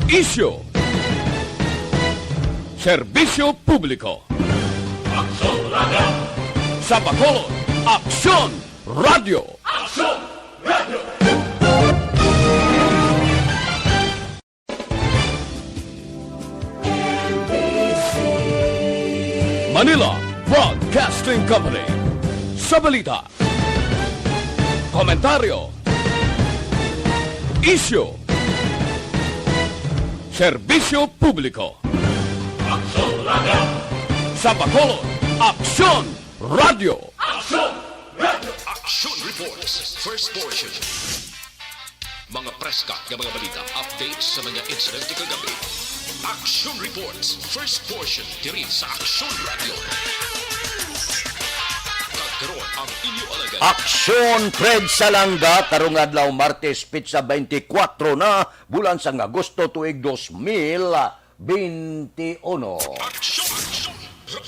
Isyo. Serbisyo publiko. Aksyon Radio! Sa Bacolod, Aksyon Radio. Aksyon Radio! Manila Broadcasting Company. Sa balita. Komentaryo. Isyo. Serbisyo publiko. Aksyon Radio! Sa Bacolod, Aksyon Radio. Aksyon Radio! Action Reports, first portion. Mga preska ng mga balita, updates sa mga insidente kagabi. Action Reports, first portion, diri sa Action Radio. Kagkaroon ang inyo alaga. Aksyon Fred Salanga karong adlaw Martes pitsa 24 na bulan sang Agosto tuig 2021. Action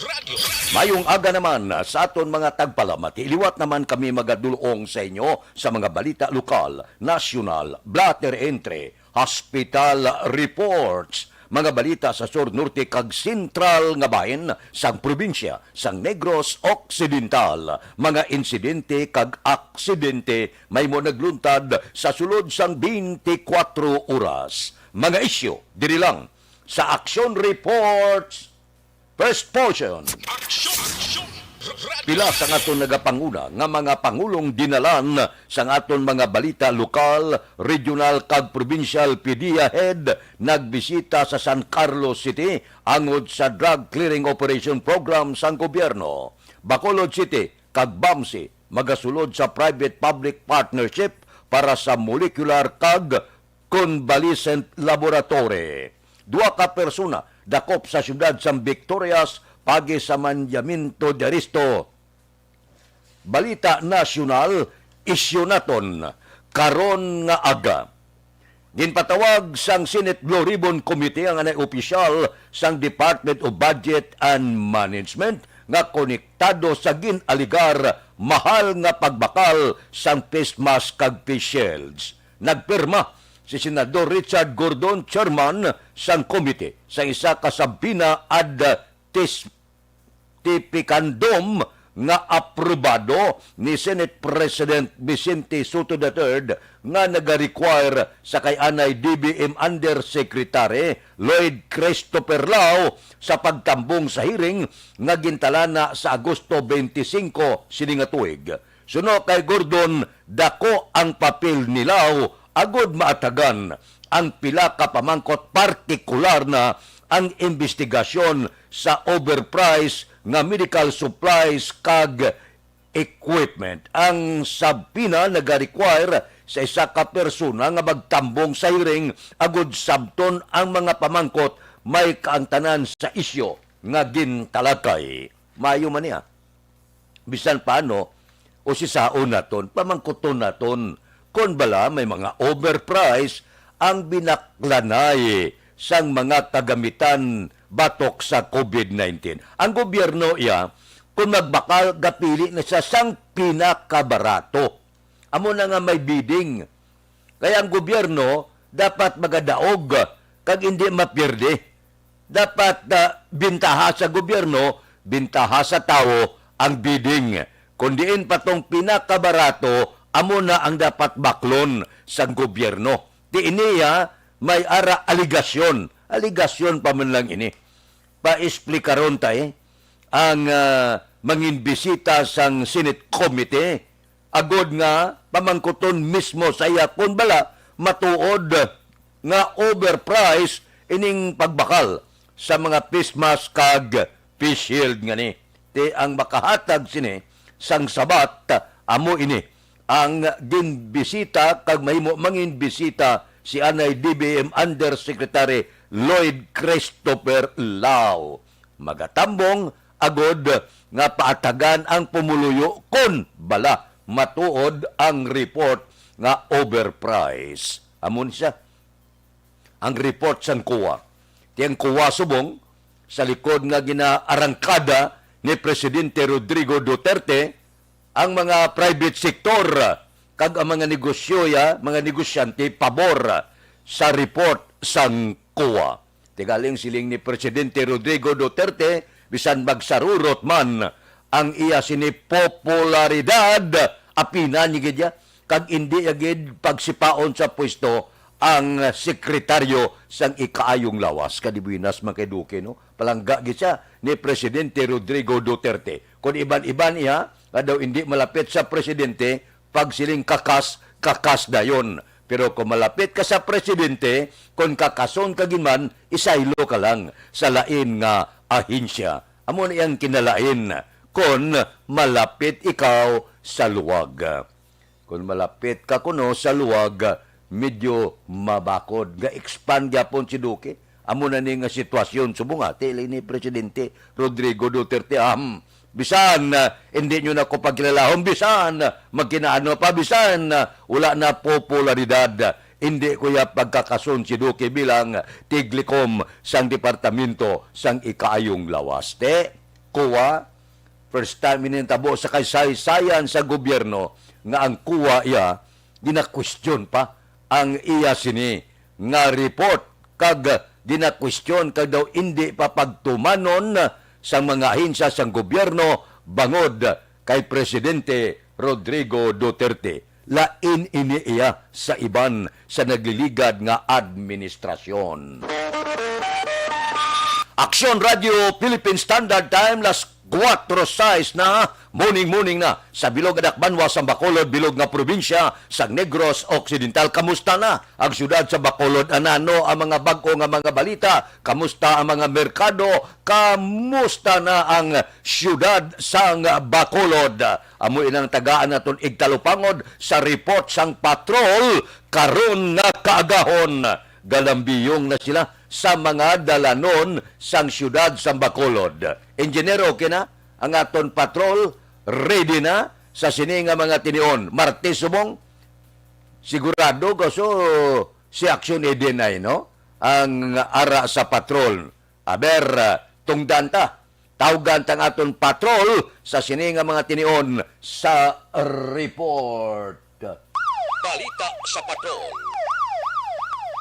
Radio. Mayong aga naman sa aton mga tagpalamat. Iliwat naman kami magadulong sa inyo sa mga balita lokal, nasyonal, blatter entre, hospital reports, mga balita sa Sur Norte kag Sentral nga bahin sang probinsya sang Negros Occidental, mga insidente kag aksidente may mo nagluntad sa sulod sang 24 oras. Mga isyu diri lang sa Action Reports first portion. Action Radio. Pila sa aton nagapanguna nga mga pangulong dinalan sa aton mga balita lokal, regional kag provincial PDEA head nagbisita sa San Carlos City angod sa drug clearing operation program sang gobyerno. Bacolod City kag BAMSI magasulod sa private-public partnership para sa molecular kag convalescent laboratory. Dua ka persona dakop sa syudad sang Victorias pagi sa Manyaminto de Aristo. Balita nasyonal, isyu naton karon nga aga. Ginpatawag sang Senate Blue Ribbon Committee ang anay opisyal sang Department of Budget and Management nga konektado sa ginaligar mahal nga pagbakal sang face mask kag face shields. Nagpirma si Senador Richard Gordon, chairman sang komite sa isa ka sabina ad tipikandom nga aprobado ni Senate President Vicente Soto III nga nag-require sa kay anay DBM Undersecretary Lloyd Christopher Lao sa pagtambong sa hearing nga gintalana sa Agosto 25 sini nga tuig. Suno kay Gordon, dako ang papel ni Lao agod maatagan ang pila ka pamangkot, partikular na ang investigasyon sa overprice nga medical supplies kag equipment. Ang sabina nag-require sa isa ka persona nga magtambong sa hearing agud sabton ang mga pamangkot may kaangtanan sa isyo nga gintalakay. Mayo man niya. Bisan paano o si saon naton, pamangkoton naton kon bala may mga overprice ang binaklanay sang mga kagamitan batok sa COVID-19. Ang gobyerno kung magbakal gapili na siya sang pinakabarato. Amo na nga may bidding. Kaya ang gobyerno dapat magadaog kag hindi mapirde. Dapat bintaha sa gobyerno, bintaha sa tao ang bidding. Kung diin patong pinakabarato, amo na ang dapat baklon sa gobyerno. Di iniya may ara aligasyon. Aligasyon pa man lang ini. Pa-esplikaron tayo ang manginbisita sang Senate Committee. Agod nga pamangkuton mismo sa iyapon bala matuod nga overprice ining pagbakal sa mga face mask kag face shield nga ni. Ti ang makahatag sini sang sabat amo ini ang ginbisita kag mahimo manginbisita si anay DBM Undersecretary Lloyd Christopher Lao. Magatambong agod nga paatagan ang pumuluyo kon bala matuod ang report nga overprice. Amon siya. Ang report sang kuwa. Tiyang kuwa subong sa likod nga ginaarangkada ni Presidente Rodrigo Duterte ang mga private sector kag ang mga negosyoya, mga negosyante pabor sa report sang COA. Tigaling siling ni Presidente Rodrigo Duterte, bisan magsarurot man ang iya sini popularidad, apina ni gidya, kag hindi agad pagsipaon sa pwesto ang sekretaryo sang ikaayong lawas. Kadibuinas man kay Duque, no? Palangga gid siya ni Presidente Rodrigo Duterte. Kung iban-iban iya, daw hindi malapit sa presidente, pag siling kakas dayon. Pero kung malapit ka sa presidente, kung kakason ka ginman, isaylo ka lang sa lain nga ahensya. Amo na iyang kinalain kung malapit ikaw sa luwag. Kung malapit ka kuno sa luwag, medyo mabakod. Ga-expand yapon si Duque. Amo na ni nga sitwasyon subungati ni Presidente Rodrigo Duterte. Bisan hindi nyo na ko pagkilalahon, bisan magkinaano pa, bisan wala na popularidad. Hindi ko ya pagkakason si Duque bilang tiglikom sang departamento sang ikaayong lawas. COA, first time inintabo sa kaysaysayan sa gobyerno nga ang COA iya, dina-question pa ang iya sini nga report kag dina-question kag daw hindi pa pagtumanon sa mga ahensya sang gobyerno bangod kay Presidente Rodrigo Duterte. Lain iniiya sa iban sa nagliligad nga administrasyon. Aksyon Radio Philippine Standard Time, las 4:06 na, morning na, sa Bilog Adakbanwa sa Bacolod, Bilog nga probinsya, sa Negros Occidental. Kamusta na ang syudad sa Bacolod? Anano ang mga bag-o nga mga balita? Kamusta ang mga merkado? Kamusta na ang syudad sa Bacolod? Amo inang tagaan naton igtalupangod sa report sang patrol karon nga kaagahon. Galambiyong na sila sa mga dalanon sang syudad sa Bacolod. Engineer, okay na? Ang aton patrol, ready na sa sininga mga tinion. Martes subong, sigurado kaso si Action Eden ay, no? Ang ara sa patrol. Aber, tungdan ta. Tawgan tang aton patrol sa sininga mga tinion sa report. Balita sa patrol.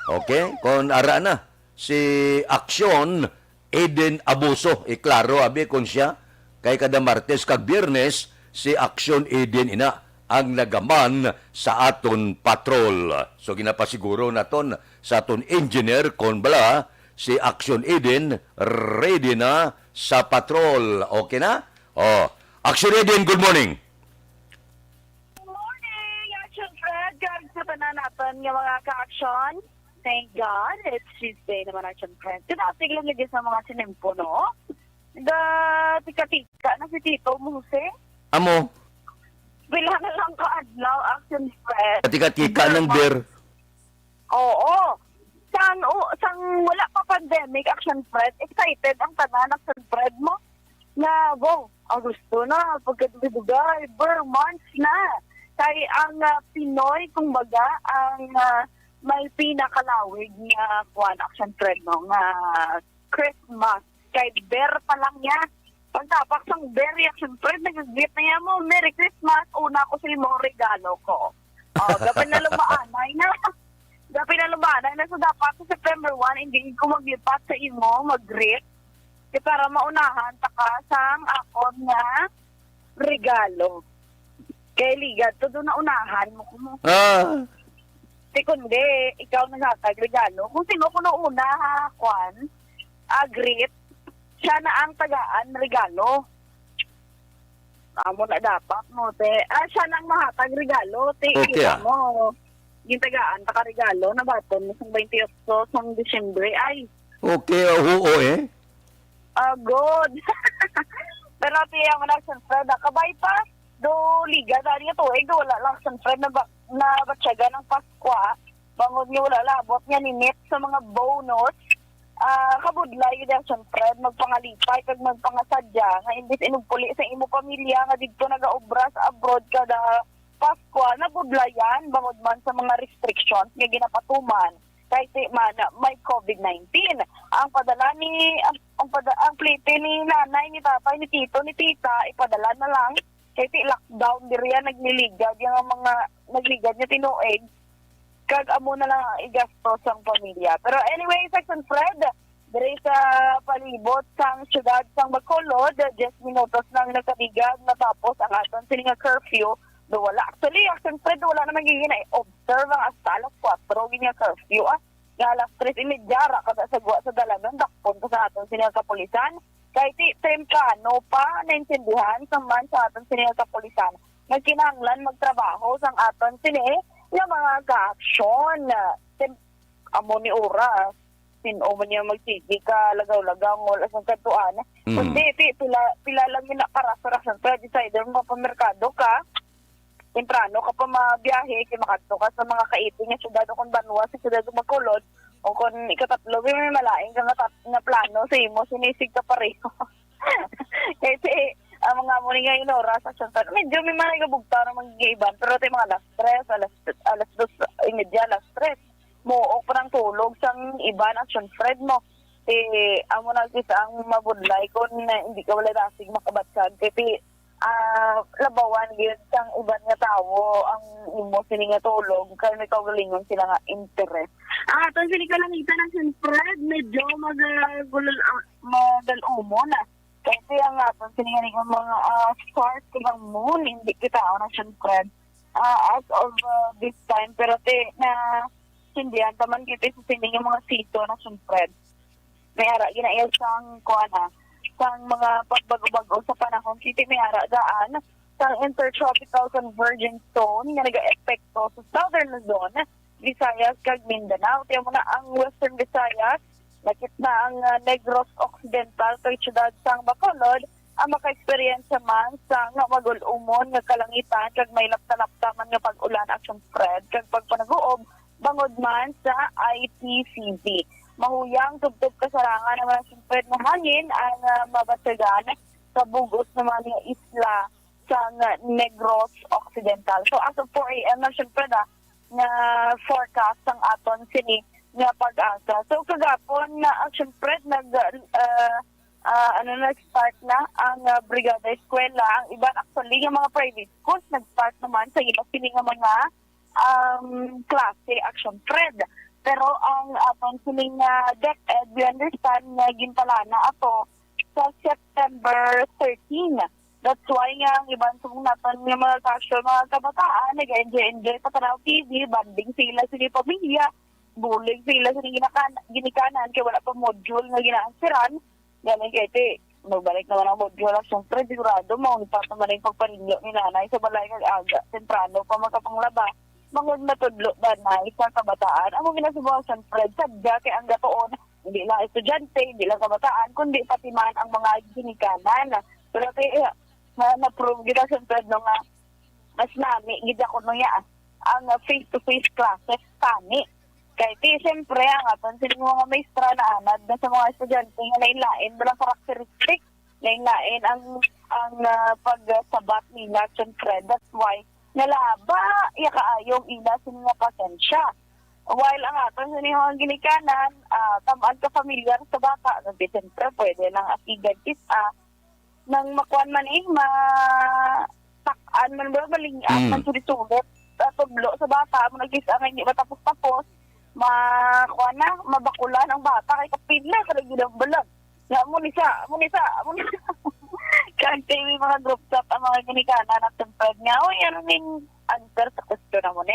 Okay? Kung ara na, si Action Eden Abuso. Klaro, abi, kung siya, kay kada Martes kag Biyernes, si Action Eden ina ang nagaman sa aton patrol. So, ginapasiguro naton sa aton engineer, kung bala, si Action Eden ready na sa patrol. Okay na? Oh, Action Eden, good morning. Good morning, Action Fred. Gag sa tanan natin ng mga ka-action. Thank God, it's Tuesday naman, Action Fred. Tinatig lang lagi sa mga sinimpo, no? Tika-tika na si Tito Muse. Amo, Bila na lang ka-adlaw, Action Fred. katika-tika ng beer. Oo. Sang wala pa pandemic, Action Fred, excited ang tanan, Action Fred mo. Na, wow, Agosto na, pagkatibugay, months na. Kay ang Pinoy, kumbaga, ang may pinakalawig nga Action Fred, no, nga Christmas. Kay bear pa lang niya. Pagtapak sang bear, Action Fred, nag-greet na niya mo, Merry Christmas, una ko sa imong regalo ko. Gapin na lumaanay na. Gapin na lumaanay na. So, dapat sa September 1, hindi ko maglipat sa imo, mag-greet. Para maunahan ta ka sang akon nga regalo. Kay ligad, to doon na unahan mo. Kundi, ikaw naghatag regalo. Kung sino ko na una, greet, siya na ang tagaan regalo. Amo na dapat mo, te. Siya na ang mahatag regalo, te. Okay, mo. Yung tagaan, regalo na baton, sa 28 sa Disyembre, ay. Okay, oo eh. Good. Pero tiya mo na, Action Fred, kabay pa. Do liga, dahil ito, wala lang, Action Fred, na batsaga ng Paskwa. Bangod niya wala labot niya ni Net sa mga bonus. Kabudlay yun, Action Fred, magpangalipay, kag magpangasadya. Nga imbis inugpuli sa imo pamilya, nga dito nag-aobra sa abroad kada Paskwa, nabudlayan, bangod man sa mga restrictions nga ginapatuman. Kahit may COVID-19. Ang padala ni ang plite ni nanay, ni tatay, ni tito, ni tita, ipadala na lang. Kahit lockdown, diriya nagliligad, yung mga nagligad niya tinuig. kag amo na lang ang igastos ang pamilya. Pero anyway, Section Fred, diri sa palibot sang syudad sang Bacolod, 10 minutos nang nagkadigag natapos ang aton sini nga curfew. Do wala actually, Section Fred, wala na magiging observe ang hasta alas 4 ginya curfew. Nga alas 3:30 ra kada sa guwa sa dalagan dakpon ko sa aton sini nga kapulisan. Kahit temprano pa naintindihan sa man sa aton sini nga kapulisan. Nagkinahanglan magtrabaho sang aton sini nga mga ka-aksyon. Amo ni oras sino man niya magsigi ka lagaw-lagaw wala sa katuan. Kundi pila lang yun na para sa decider mo pa merkado ka. Temprano ka pa mabiyahe kay makadto ka sa mga kaiti nga syudad o kung banwa sa syudad ng Bacolod o kung ikatatlo may malaing ka nga plano sa imo sinisig ka pareho. Kasi ang mga muni nga inora sa syudad medyo may mga nagabugta na magigiban pero tayo mga alas 2:30 alas 3 mo o parang tulog sang iban action Fred mo amo na kasi ang mabudlay kung hindi ka wala dasig makabatsan kasi labawan gyud sang iban nga tawo ang imo sini nga tulog kay may kaugalingon sila nga interest. Aton sini kalangitan ng Fred medyo magalumo na. Kasi ang aton sini nga mga stars ng moon hindi kita na Fred. As of this time pero na sindihan taman kita sa sini nga mga sito na Fred. May ara ginaayos sang kuana sang mga pagbago-bago sa panahon kiti may ara daan sang intertropical convergence zone nga nag-epekto sa southern Luzon, Visayas kag Mindanao. Tiyan mo na ang Western Visayas, nakit na ang Negros Occidental kay syudad sang Bacolod ang maka-experience man sang magul-umon nga kalangitan kag may lapta-lapta man nga pag-ulan action spread kag pagpanaguob bangod man sa ITCZ. Mahuyang tubtub kasarangan naman ang siyempre na hangin ang mabasagan sa bugos ng mga isla sa Negros Occidental. So as of 4 a.m. na siyempre na forecast ang aton sini nga pag-asa. So kagapon na ang siyempre nag-start na ang Brigada Eskwela. Ang iba actually yung mga private schools nag-start naman sa iba sini nga mga klase action Fred. Pero ang aton siling DepEd, we understand na gintalana ato sa September 13. That's why nga ang ibang sumong natin ng mga casual mga kabataan, nag-enjoy pa tanaw TV, banding sila sa pamilya, bulig sila sa ginikanan, kaya wala pa module na ginaansiran. Ganun kaya magbalik naman ang module. Siyempre, sigurado, maunipat naman yung pagparinyo ni nanay sa balay kag-aga. Temprano pa makapanglaba. Mangod matudlo ba na isang kabataan ang mga ginasubukan Fred sadya kay ang gatoon hindi lang estudyante, hindi lang kabataan kundi pati man ang mga ginikanan. Pero kaya na-prove gina sa Fred no nga mas nami gid ako no ya ang face-to-face classes tani kay siyempre ang aton sining mga maestra na anad na sa mga estudyante nga lain-lain bilang characteristic lain-lain ang pagsabat ni action Fred. That's why nalaba, kaayong ila sini nga pasensya. While ang aton sa nihong ginikanan, tamaan ka familiar sa bata, siyempre pwede lang asigan nang makuan man takan man ba, malingaan man sulit-sulit, tublo sa bata, mo nag-isa nga hindi matapos-tapos, mabakulan ang bata, kay kapila, karagidang balag. Ya, munisa. Kasi may mga group chat ang mga ginikanan at tempad nga, ano ning answer sa question amo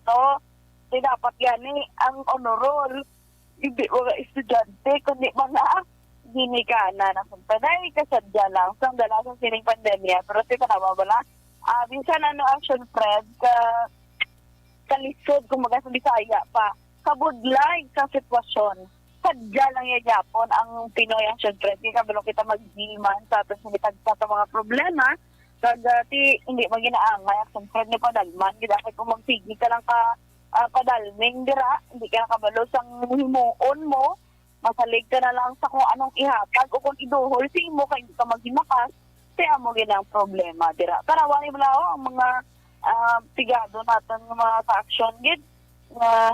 to. Di dapat yan ang honor roll. Hindi mga estudyante, kundi mga ginikanan at tempad. Ay, kasadya lang. Sa dala sa sining pandemya. Pero di ka nawawala. Minsan action Fred, kalisod, kumaga sa Bisaya pa. Kabudlay sa sitwasyon. Sadya lang yung Japon ang Pinoy ang syempre. Hindi kabalo kita mag-diman sa atin sa mga problema. Kagati, hindi mo ginaangay. Syempre, ni padalman. Gidakit kung magsigi ka lang padalming dira. Hindi ka nakabalo sa himuon mo. Masalig ka na lang sa kung anong ihatag o kung iduhol si mo kaya hindi ka maghimakas. Kaya mo ginang problema dira. Karawani mo lang ang mga pigado natin ng mga ka-action gid na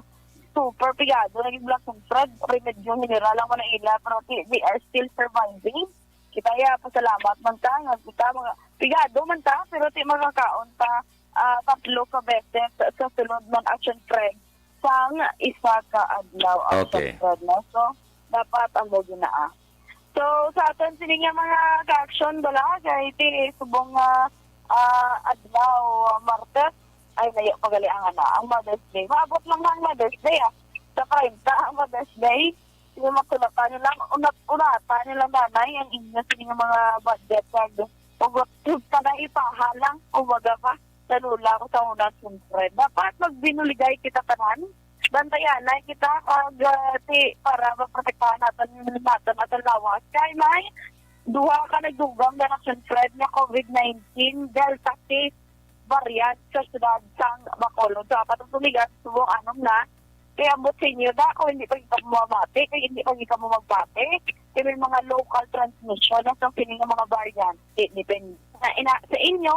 super pigado, naging black and Fred, remedyo mineral lang mo na ila, pero they are still surviving. Kita pasalamat man ta, kita mga pigado man ta, pero ti makakaon ta tatlo ka beses sa sunod ng action Fred sang isa ka adlaw action Okay. Fred, no? So, dapat ang mo ginaa. So, sa aton sini nga mga ka-action bala, kay iti subong adlaw Martes, ay layo pagali ang ang Mother's Day. Maabot lang ang Mother's Day, Sa 30 ang Mother's Day, yung makulatan nyo lang, unatan nyo lang nanay, ang inyo sini nga mga budget, ugot pa na ipahalang, umaga pa, tanula ko sa unang sunfred. Dapat magbinuligay kita tanan, bantayan na kita para maprotektahan natin at lawas. Kaya may duha ka nagdugang na sunfred na COVID-19 Delta case variant sa syudad sang Bacolod. So, apat ang tumigas, subong anong na, kaya ambot sa inyo da, kung hindi pa kita mamati, kaya hindi pa kita mo magbati, kaya may mga local transmission na sa piling ng mga variant. Depende sa inyo,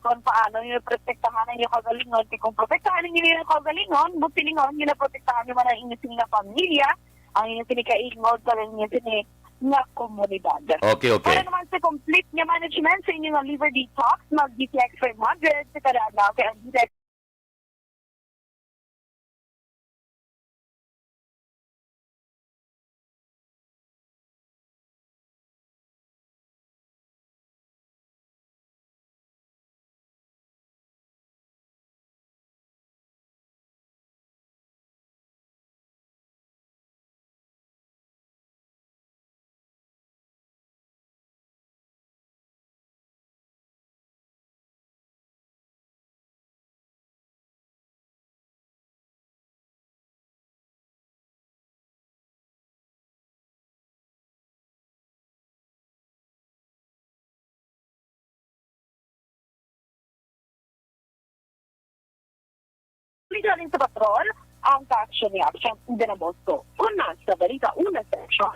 kung paano nyo protektahan ang inyong kagalingon. Kung protektahan nyo yung kagalingon, butilingon, nyo na protektahan nyo man ang inyong sining na pamilya, ang inyong sinikaingod, ang inyong sining na komunidad. Okay. Para naman sa complete nga management sa inyong liver detox, mag-DTX 500 sa kada adlaw, kaya ang DTX galing sa patrol, ang ka-action ni Action hindi na Bosco. Una sa balita, una section.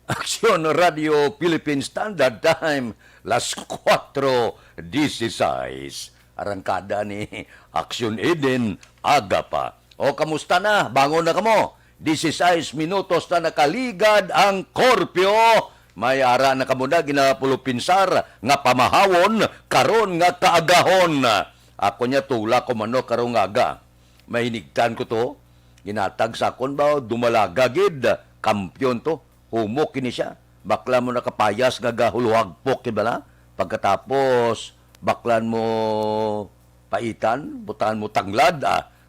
Aksyon Radio Philippine Standard Time, las 4:16. Arangkada ni Aksyon Eden, aga pa. O, kamusta na? Bangon na kamo. 16 minutos na nakaligad ang korpyo. May ara na kamo na ginapulupinsar nga pamahawon, karon nga kaagahon. Ako niya tula ko mano karong aga. Mahinigtan ko to. Ginatag sa akon ba, dumalaga gid. Kampyon to. Humok kini siya. Bakla mo nakapayas nga gahuluhagpok, kibala? Pagkatapos, baklan mo paitan, butaan mo tanglad,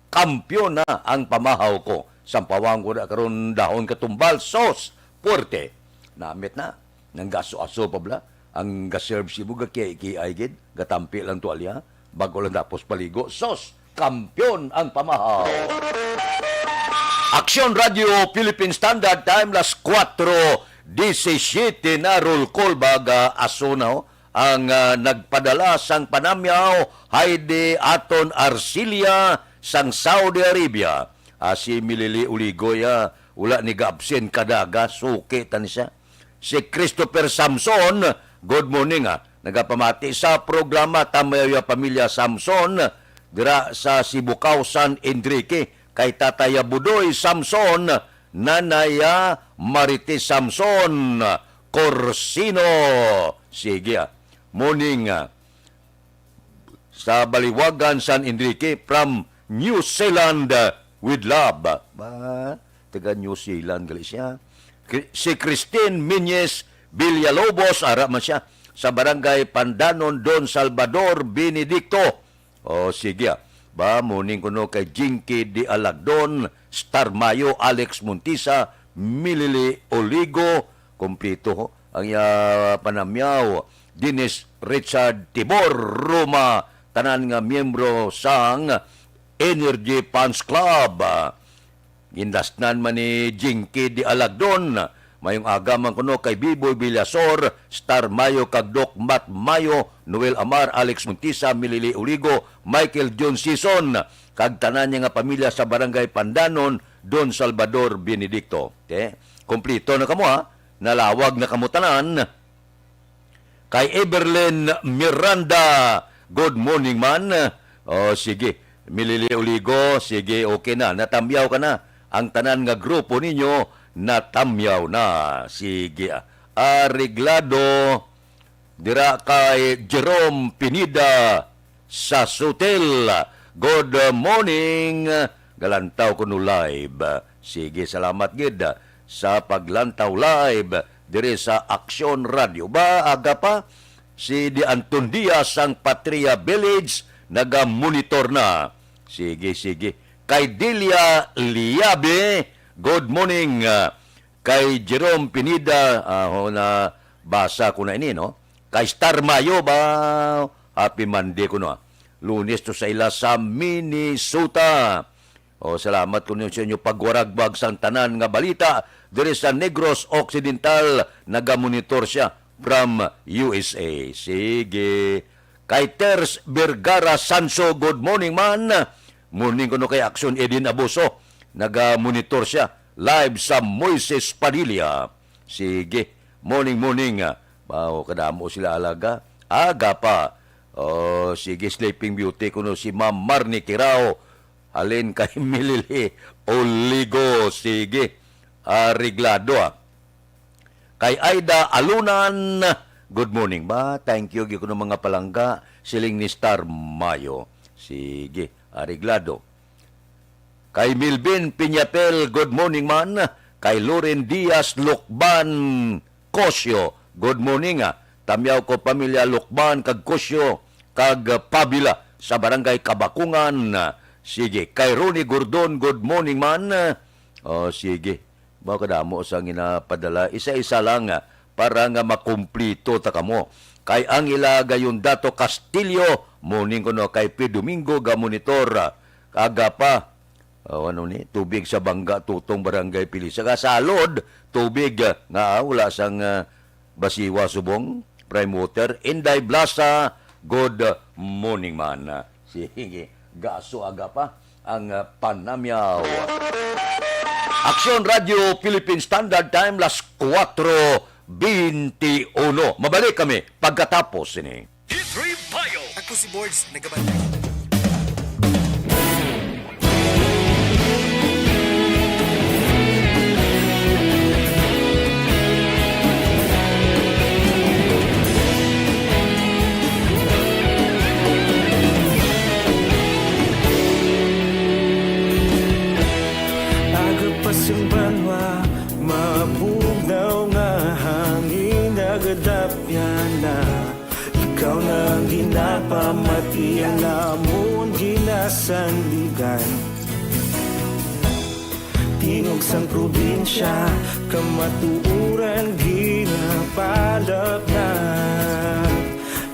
kampyon na ang pamahaw ko. Sampawang ko na karon dahon katumbal, sos, puerte. Namit na, nang gaso-aso pa bla, ang gaserve si buga kay gid, gatampi lang tuwalya, bago lang tapos paligo, sos, kampyon ang pamahaw. Aksyon Radio Philippine Standard Time, las 4:17 na roll call baga asunaw ang nagpadala sang panamyaw Heidi Aton Arcilia sang Saudi Arabia. Si Milili Uligoya ula ni gaabsen kadaga suki tan siya. Si Christopher Samson, good morning nagapamati sa programa Tamayo Pamilya Samson dira sa Sibukaw San Enrique kay Tataya Budoy Samson, Nanaya Marites Samson, Corsino. Sige, morning sa Baliwagan, San Enrique from New Zealand with love. Taga New Zealand gali siya. Si Christine Minyes Villalobos, ara man siya, sa Barangay Pandanon, Don Salvador, Benedicto. O sige, morning ko no kay Jinky Di Alagdon, Star Mayo, Alex Montisa, Milili Oligo, kumpleto ang panamyaw, Dennis Richard Tibor, Roma, tanan nga miyembro sang Energy Fans Club. Gindasnan man ni Jinky Di Alagdon, mayong agaman kuno kay Biboy Villasor, Star Mayo, Kagdok Mat Mayo, Noel Amar, Alex Montisa, Milili Uligo, Michael John Sison, kag tanan niya nga pamilya sa Barangay Pandanon, Don Salvador, Benedicto. Kompleto na kamo nalawag na kamo tanan. Kay Eberlyn Miranda, good morning man. Sige, Milili Uligo, sige, okay na, natamyaw ka na. Ang tanan nga grupo ninyo, natamyaw na. Sige, Ariglado dira kay Jerome Pinida sa Sutil. Good morning. Galantaw ko no live. Sige, salamat gid sa paglantaw live diri sa Aksyon Radio. Ba, aga pa, si Di Anton Diaz ang Patria Village naga-monitor na. Sige, sige. Kay Delia Liabe, good morning. Kay Jerome Pinida, na basa ko na ini, no? Kay Star Mayo ba, happy Monday ko no. Lunes to sa ila sa Minnesota. Salamat ko sa inyo pagwaragbag sang tanan nga balita. Diri sa Negros Occidental, naga-monitor siya from USA. Sige. Kay Ters Vergara Sanso, good morning man. Morning ko no kay Aksyon Edin Abuso. Naga-monitor siya live sa Moises Padilla. Sige. Morning. Kadamo sila alaga. Aga pa. Sige, Sleeping Beauty ko no si Ma'am Marnie Kirao. Alin kay Milili Oligo. Sige. Reglado. Kay Aida Alunan, good morning ba? Thank you ko ng mga palangga. Siling ni Star Mayo. Sige. Reglado. Kay Milvin Piñapel, good morning man. Kay Loren Diaz Lukban Kosyo, good morning. Tamyaw ko pamilya Lukban kag Kosyo kag Pabila sa barangay Kabakungan. Sige. Kay Ronnie Gordon, good morning man. Sige. Mga kadamo sa ginapadala. Isa-isa lang para nga makumplito ta kamo. Kay ang ilagay yung Dato Castillo, morning ko no, kay P. Domingo Gamonitor. Kaga pa, tubig sa Bangga, Tutong Barangay Pilisa. Kasalod, tubig nga wala sang Basiwa Subong, Prime Water. Inday Blasa, good morning man. Sige, gaso aga pa ang Panamyaw. Aksyon Radio Philippine Standard Time, las 4:21. Mabalik kami pagkatapos ini. History Bio. Ako si Boards, nagabantay. Pasimbanwa, mabugnaw nga hangin nagadapya na. Ikaw na ang ginapamati ang namon ginasandigan. Tingog sang probinsya, kamatuuran ginapalap na.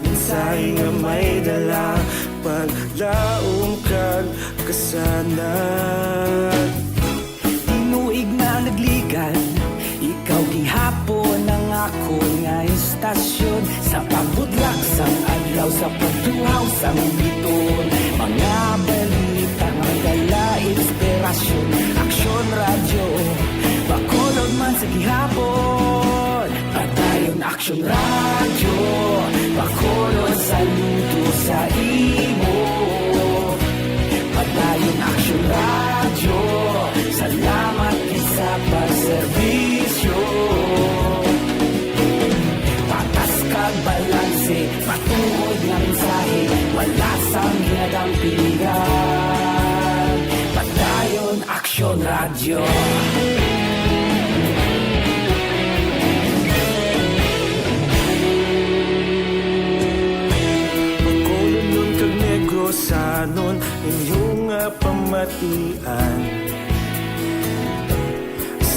Minsay nga may dala, paglaong kag kasanan. Tuig na nagligan, ikaw gihapon ang ako nga istasyon. Sa pagbutlak sang adlaw, sa pagtuhaw sang biton. Mga balita nga dala inspirasyon. Aksyon Radio, bakolod man sa gihapon. Padayon Aksyon Radio, bakolod saludo sa imo. Padayon Aksyon Radio, salamat sa pagserbisyo. Patas kag balanse, patuod ng mensahe, wala sang hinadang pilihan. Padayon Aksyon Radio. Pagkulong nun kag Negrosanon, inyong pamatian.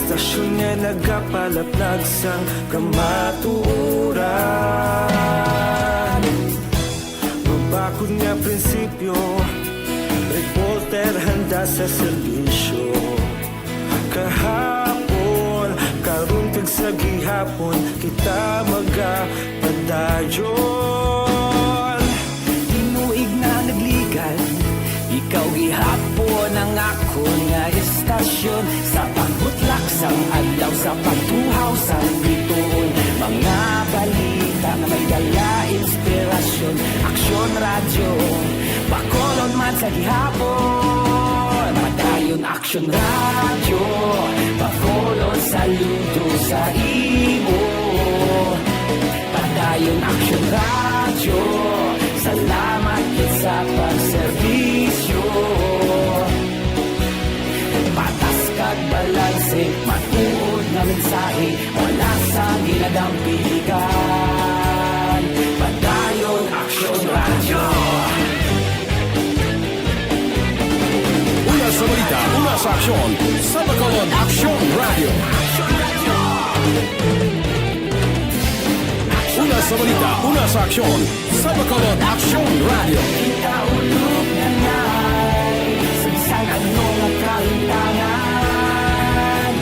Stasyon nga nagapalaplag sang kamatuuran. Mabakod nga prinsipyo, reporter handa sa serbisyo. Kahapon, karon kag sa gihapon, kita magapadayon. Tinuig na nagligan, ikaw gihapon ang ako nga istasyon. Sa pagbutlak sang adlaw, sa pagtuhaw sang biton. Mga balita na may dala inspirasyon. Aksyon Radio, bakolod man sa gihapon. Padayon Aksyon Radio, bakolod saludo sa imo. Padayon Padayon Aksyon Radio. Salamat kit sa pagserbisyo. Patas kag balanse, matuod na mensahe, wala sa ginadang piligan. Padayon Aksyon Radio. Una sa balita, una sa aksyon. Sa Bacolod Action Radio. Una sa balita, una sa aksyon. Sa Bacolod Action Radio. Ikaulog na na'y sagsang anong kaintangan.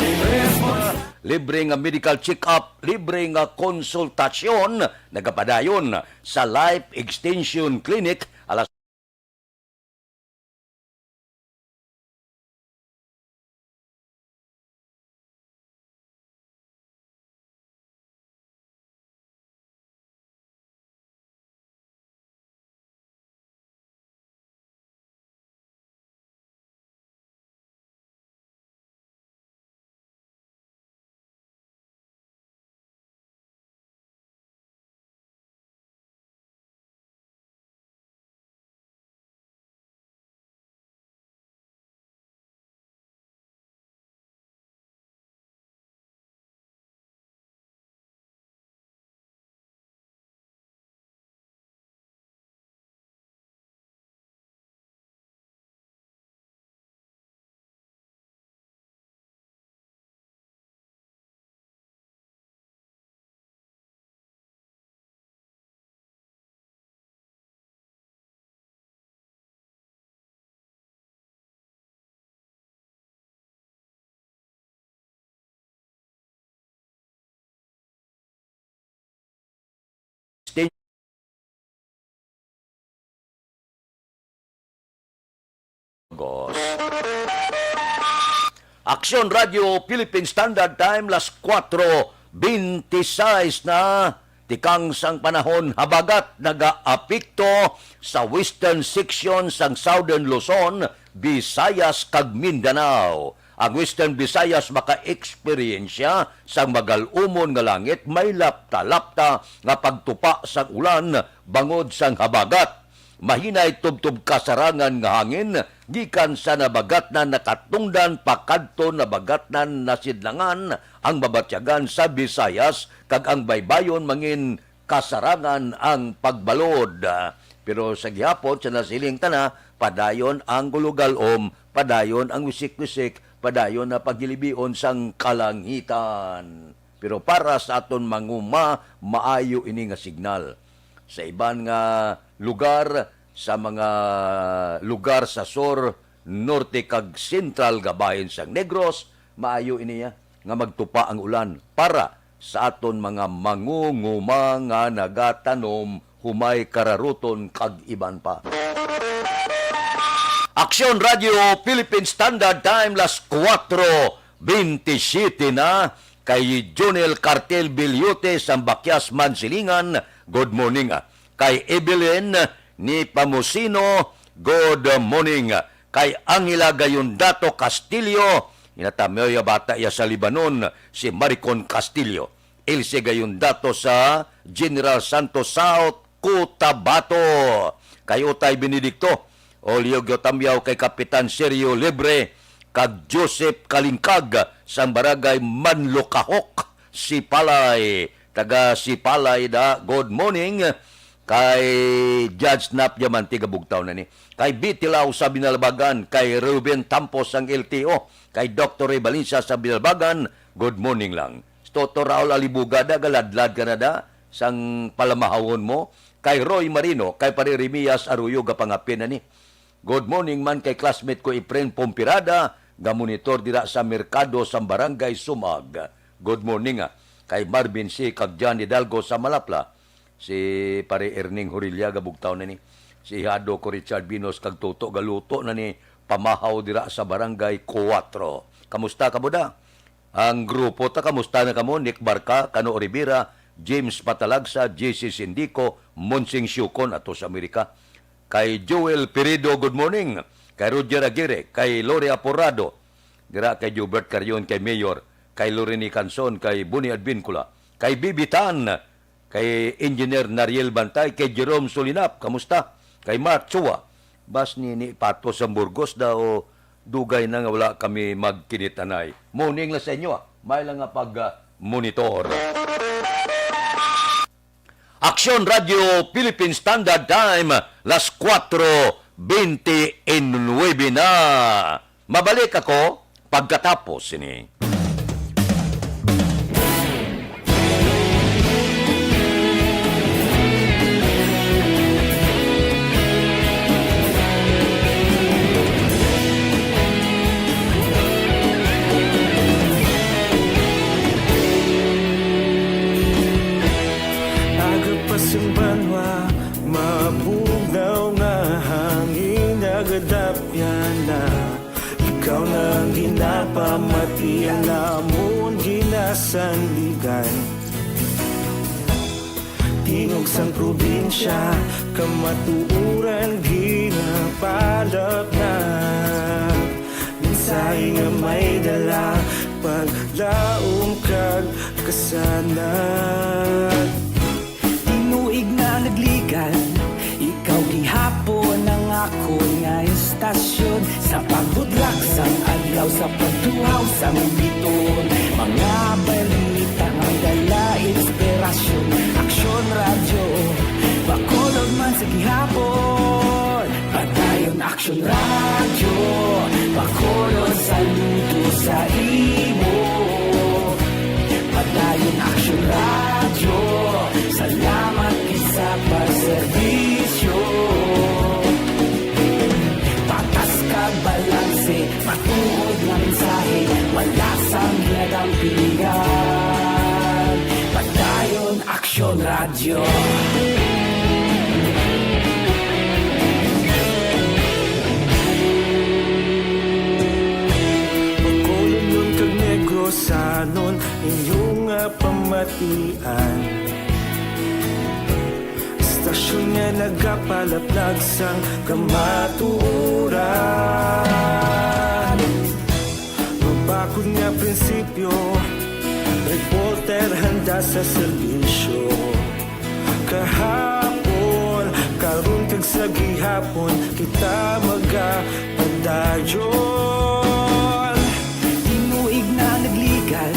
Libre nga medical check-up, libre nga konsultasyon, nagapadayon sa Life Extension Clinic alas Aksyon Radio Philippine Standard Time las 4:26 na tikang sang panahon habagat nagaapekto sa western section sang Southern Luzon, Visayas kag Mindanao. Ang Western Visayas maka-eksperyensya sang magalumon nga langit, may lapta-lapta nga pagtupa sang ulan bangod sang habagat. Mahinay tubtub kasarangan nga hangin, gikan sa nabagat na nakatungdan pakadto nabagat na nasidlangan ang mabatyagan sa Visayas, kag ang baybayon mangin kasarangan ang pagbalod. Pero sa gihapon, sa nasiling tana, padayon ang gulugalom, padayon ang wisik-wisik, padayon na paghilibion sang kalangitan. Pero para sa aton manguma, maayo ini nga signal. Sa iban nga lugar, sa mga lugar sa sur, norte kag sentral gabahin sang Negros, maayo iniya nga magtupa ang ulan para sa aton mga mangunguma nga nagatanom, humay kararuton kag iban pa. Aksyon Radio Philippine Standard Time las 4:27 na kay Jonel Cartel Bilyote sa Bakyas Mansilingan. Good morning. Kay Evelyn ni Pamusino, good morning. Kay Angela Gayondato Castillo, inatamyoya bata ya sa Libanon, si Maricon Castillo. Ilse Gayondato sa General Santos South, Cotabato. Kay Utay Benedicto, Olio Gyotamyaw kay Kapitan Sergio Libre, kag Joseph Kalingkag sa barangay Manlukahok, Sipalay. Taga Sipalay da, good morning. Kay Judge Nap Yaman, tiga Bugtaw na ni. Kay Bitilaw sa Binalbagan, kay Ruben Tampos ang LTO, kay Dr. Ray Valencia sa Binalbagan, good morning lang. Toto Raul Alibugada, galadlad ka na da, sang palamahawon mo. Kay Roy Marino, kay Pare Remias Arroyo, gapangapin na ni. Good morning man kay classmate ko Efren Pompirada, gamonitor dira sa merkado sa barangay Sumag. Good morning kay Marvin C. kag John Hidalgo sa Malapla. Si Pare Erning Horilya gabugtaw na ni. Si Hado ko Richard Binos kag Toto galuto na ni pamahaw dira sa barangay 4. Kamusta ka buda? Ang grupo ta kamusta na kamo? Nick Barca, Cano Rivera, James Patalagsa, JC Sindico, Monsing Syukon ato sa Amerika. Kay Joel Peredo, good morning. Kay Roger Aguirre, kay Lore Aporado, dira kay Gilbert Carion, kay Mayor, kay Loreni Canson, kay Buni Advincula, kay Bibitan, kay Engineer Nariel Bantay, kay Jerome Solinap, kamusta? Kay Mark Chua, bas ni Pato sa Burgos daw, dugay na nga wala kami magkinitanay. Morning lang sa inyo, may lang nga pag-monitor. Aksyon Radio Philippine Standard Time, las 4:29 na. Mabalik ako pagkatapos ini. Agapasumbanwa, mabugaw nga hangin nagadapyan na. Ikaw na ang ginapamatian namon ginasandigan. Tingog sang probinsya, kamatuuran ginapalap na. Minsay nga may dala, paglaom kag kasanan. Tinuig na nagligan, ikaw gihapon ang ako nga istasyon. Sa pagbudlak sang adlaw, sa pagduhaw sang biton. Mga balita nga dala inspirasyon. Aksyon radyo, bakolog man sa gihapon. Padayon aksyon radyo, bakolog saludo sa imo. Padayon aksyon radyo, salamat isa pagserbisyo. Patas kag balanse, matuod nga mensahe, wala sang ginagampingan. Padayon aksyon radyo. Pagkulong nun kag negrosanon, inyong nga pamatian. Istasyon nga nagapalaplag sang kamaturan. Mabakod nga prinsipyo, reporter handa sa serbisyo. Kahapon, karon kag sa gihapon, kita magapadayon. Tinuig na nagligan,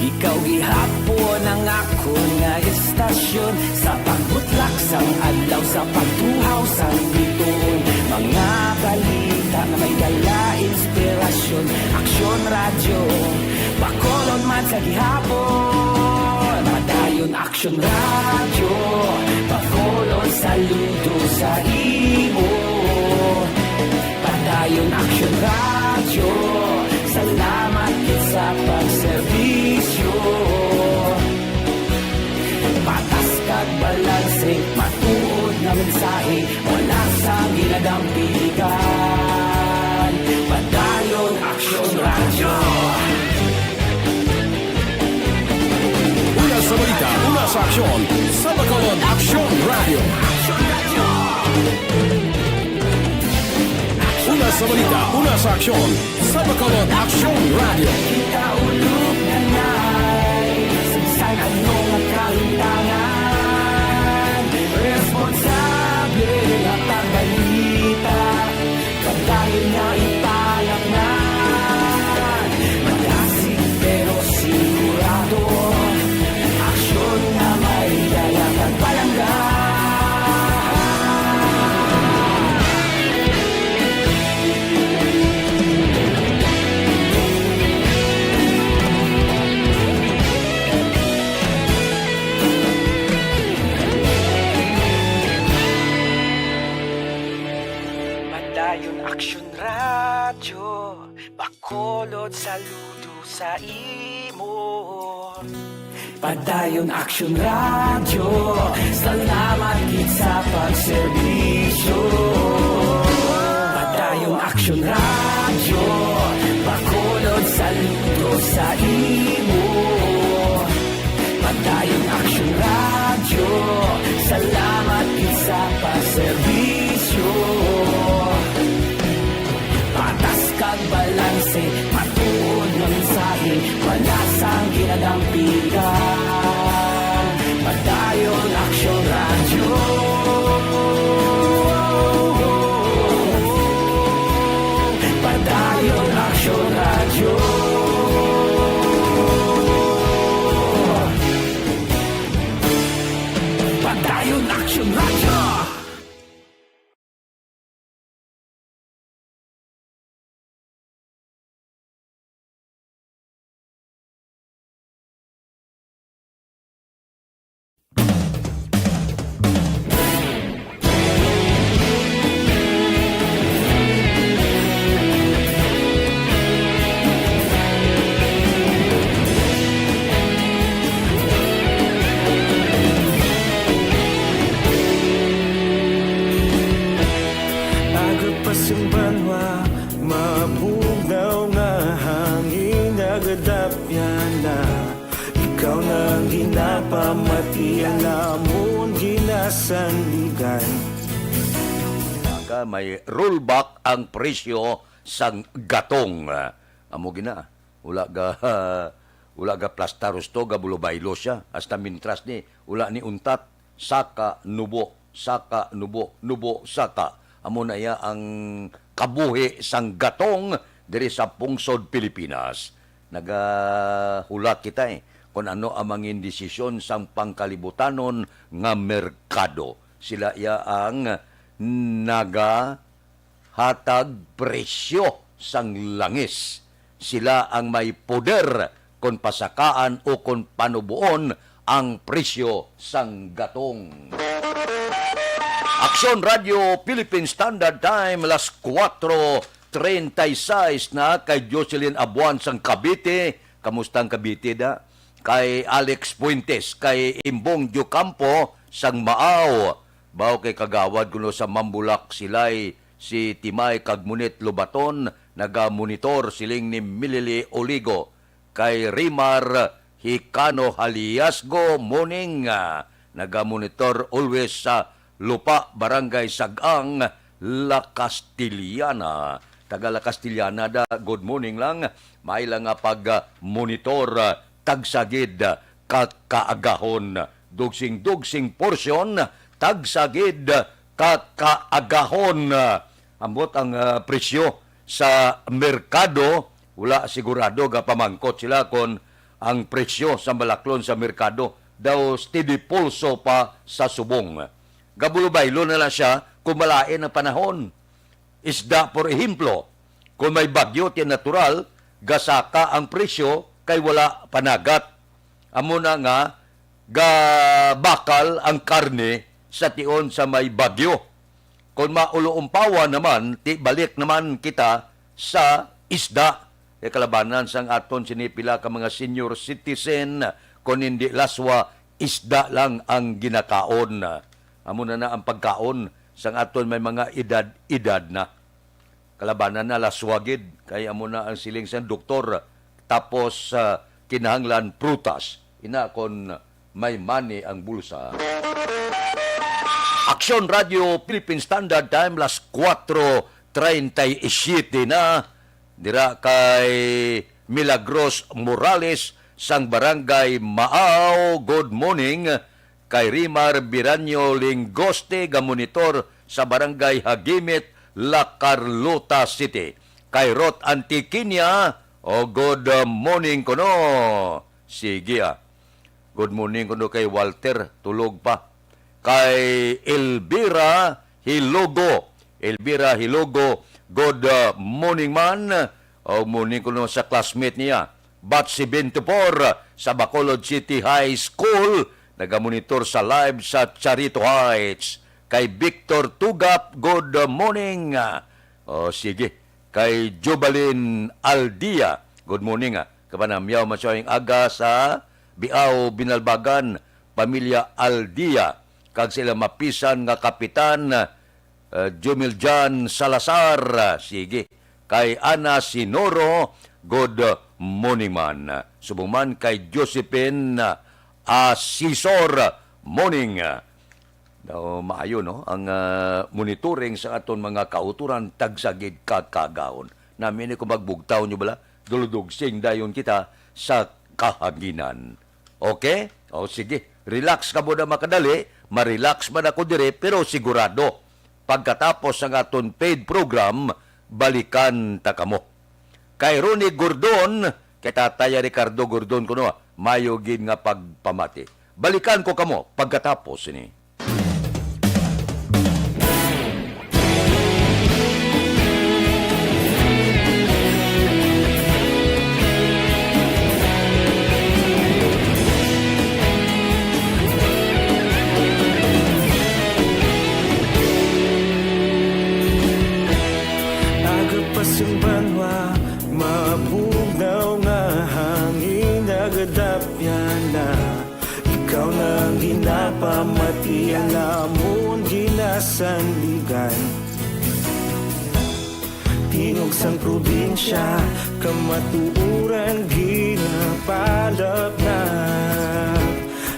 ikaw gihapon ang ako nga istasyon. Sa pagbutlak sang adlaw, sa pagtuhaw sang biton. Mga balita na may dala inspirasyon. Aksyon radyo, bakolon man sa gihapon. Padayon aksyon radyo, bakolon saludo sa imo. Padayon aksyon radyo, salamat sa pagserbisyo. Patas kag balanse, matuod nga mensahe, wala sang ginadampigan. Padayon aksyon radyo. Una sa balita, una sa aksyon. Sa Bacolod Aksyon Radio. Una sa balita, una sa aksyon. Sa Bacolod Aksyon Radio. Kita ulog na na'y sagsay anong kahintangan. Responsable at ang balita, kagaya na ipalak na. Malasig pero sigurado, aksyon na may dalang at palanggan. Padayon aksyon radyo, bakolod saludo sa imo. Padayon aksyon radyo, salamat gid sa pagserbisyo. Padayon aksyon radyo, bakolod saludo sa imo. Padayon aksyon radyo, salamat gid sa pagserbisyo. Patas kag balanse, matuod nga mensahe, wala sang ginadampigan. Padayon Padayon Aksyon Radio. Padayon Aksyon Radio. Aga pa simbanwa, mabugaw nga hangin agadapya na. Ikaw nang ginapamati, alamon ginasandigan. May rollback ang presyo sang gatong. Amo gina. Wala ga plastaros to, gabulo baylo siya. Hasta mintras ni, wala ni untat, saka, nubo, saka. Amo na ya ang kabuhi sang gatong diri sa pungsod Pilipinas. Nagahulat kita kung ano ang mga desisyon sang pangkalibutanon nga merkado. Sila ya ang nagahatag presyo sang langis. Sila ang may poder kung pasakaan o kung panubuon ang presyo sang gatong. Aksyon Radio Philippine Standard Time, alas 4:36 na kay Jocelyn Abuan sang Cavite. Kamustang Cavite da? Kay Alex Puentes, kay Imbong Diocampo sang Maaw. Bao kay kagawad kuno sa Mambulak silay si Timay Kagmunit Lubaton, naga-monitor siling ni Milili Oligo. Kay Rimar Hikano Haliasgo morning, naga-monitor always sa Lupa, Barangay Sagang, La Castillana. Taga La Castillana da, good morning lang. May lang nga pag-monitor tagsagid kaagahon. Dugsing portion, tagsagid kaagahon. Ambot ang presyo sa merkado, wala sigurado ga pamangkot sila kon ang presyo sa Balaklon sa merkado daw steady pulso pa sa subong. Gabulo-baylo na lang siya kung malain ang panahon. Isda, por ehemplo, kung may bagyo ti natural, gasaka ang presyo kay wala panagat. Amo na nga, gabakal ang karne sa tion sa may bagyo. Kung maulo-umpawa naman, balik naman kita sa isda. E kalabanan sang aton sinipila ka mga senior citizen, kung hindi laswa, isda lang ang ginakaon. Amo na ang pagkaon sang aton may mga edad na. Kalabanan na laswagid, kaya amo na ang siling sang doktor. Tapos kinahanglan prutas. Ina kon may money ang bulsa. Aksyon Radio Philippine Standard Time, las 4:37 na. Dira kay Milagros Morales sang Barangay Maaw. Good morning. Kay Rimar Biranyo Lingoste, gamonitor sa Barangay Hagimit, La Carlota City. Kay Rot Antiquinia, good morning kuno. Sige good morning kuno kay Walter, tulog pa. Kay Elvira Hilogo, good morning man. Morning kuno sa classmate niya. Batch 24 sa Bacolod City High School, nagamonitor sa live sa Charito Heights. Kay Victor Tugap, good morning. Sige. Kay Jubalin Aldia, good morning. Kapanamyaw masyawing aga sa Biao Binalbagan, pamilya Aldia. Kag sila mapisan nga kapitan, Jumiljan Salazar. Sige. Kay Ana Sinoro, good morning man. Subong kay Josephine Asisor, morning. Maayo no ang monitoring sa aton mga kauturan tagsagid kakagaon. Namin ko magbugtaw nyo bala, duludugsing dayon kita sa kahaginan. Okay? Sige. Relax ka muna makadali, marelax man ako dire, pero sigurado, pagkatapos ng aton paid program, balikan ta kamo. Kay Ronnie Gordon, kay Tataya Ricardo Gordon kuno, mayo gid nga pagpamati. Balikan ko kamo pagkatapos ini. Agapasumbanwa, mabugnaw nga hangin nagadapya na. Ikaw nang ginapamati ang amon ginasandigan. Tingog sang probinsya, kamatuuran ginapalap na.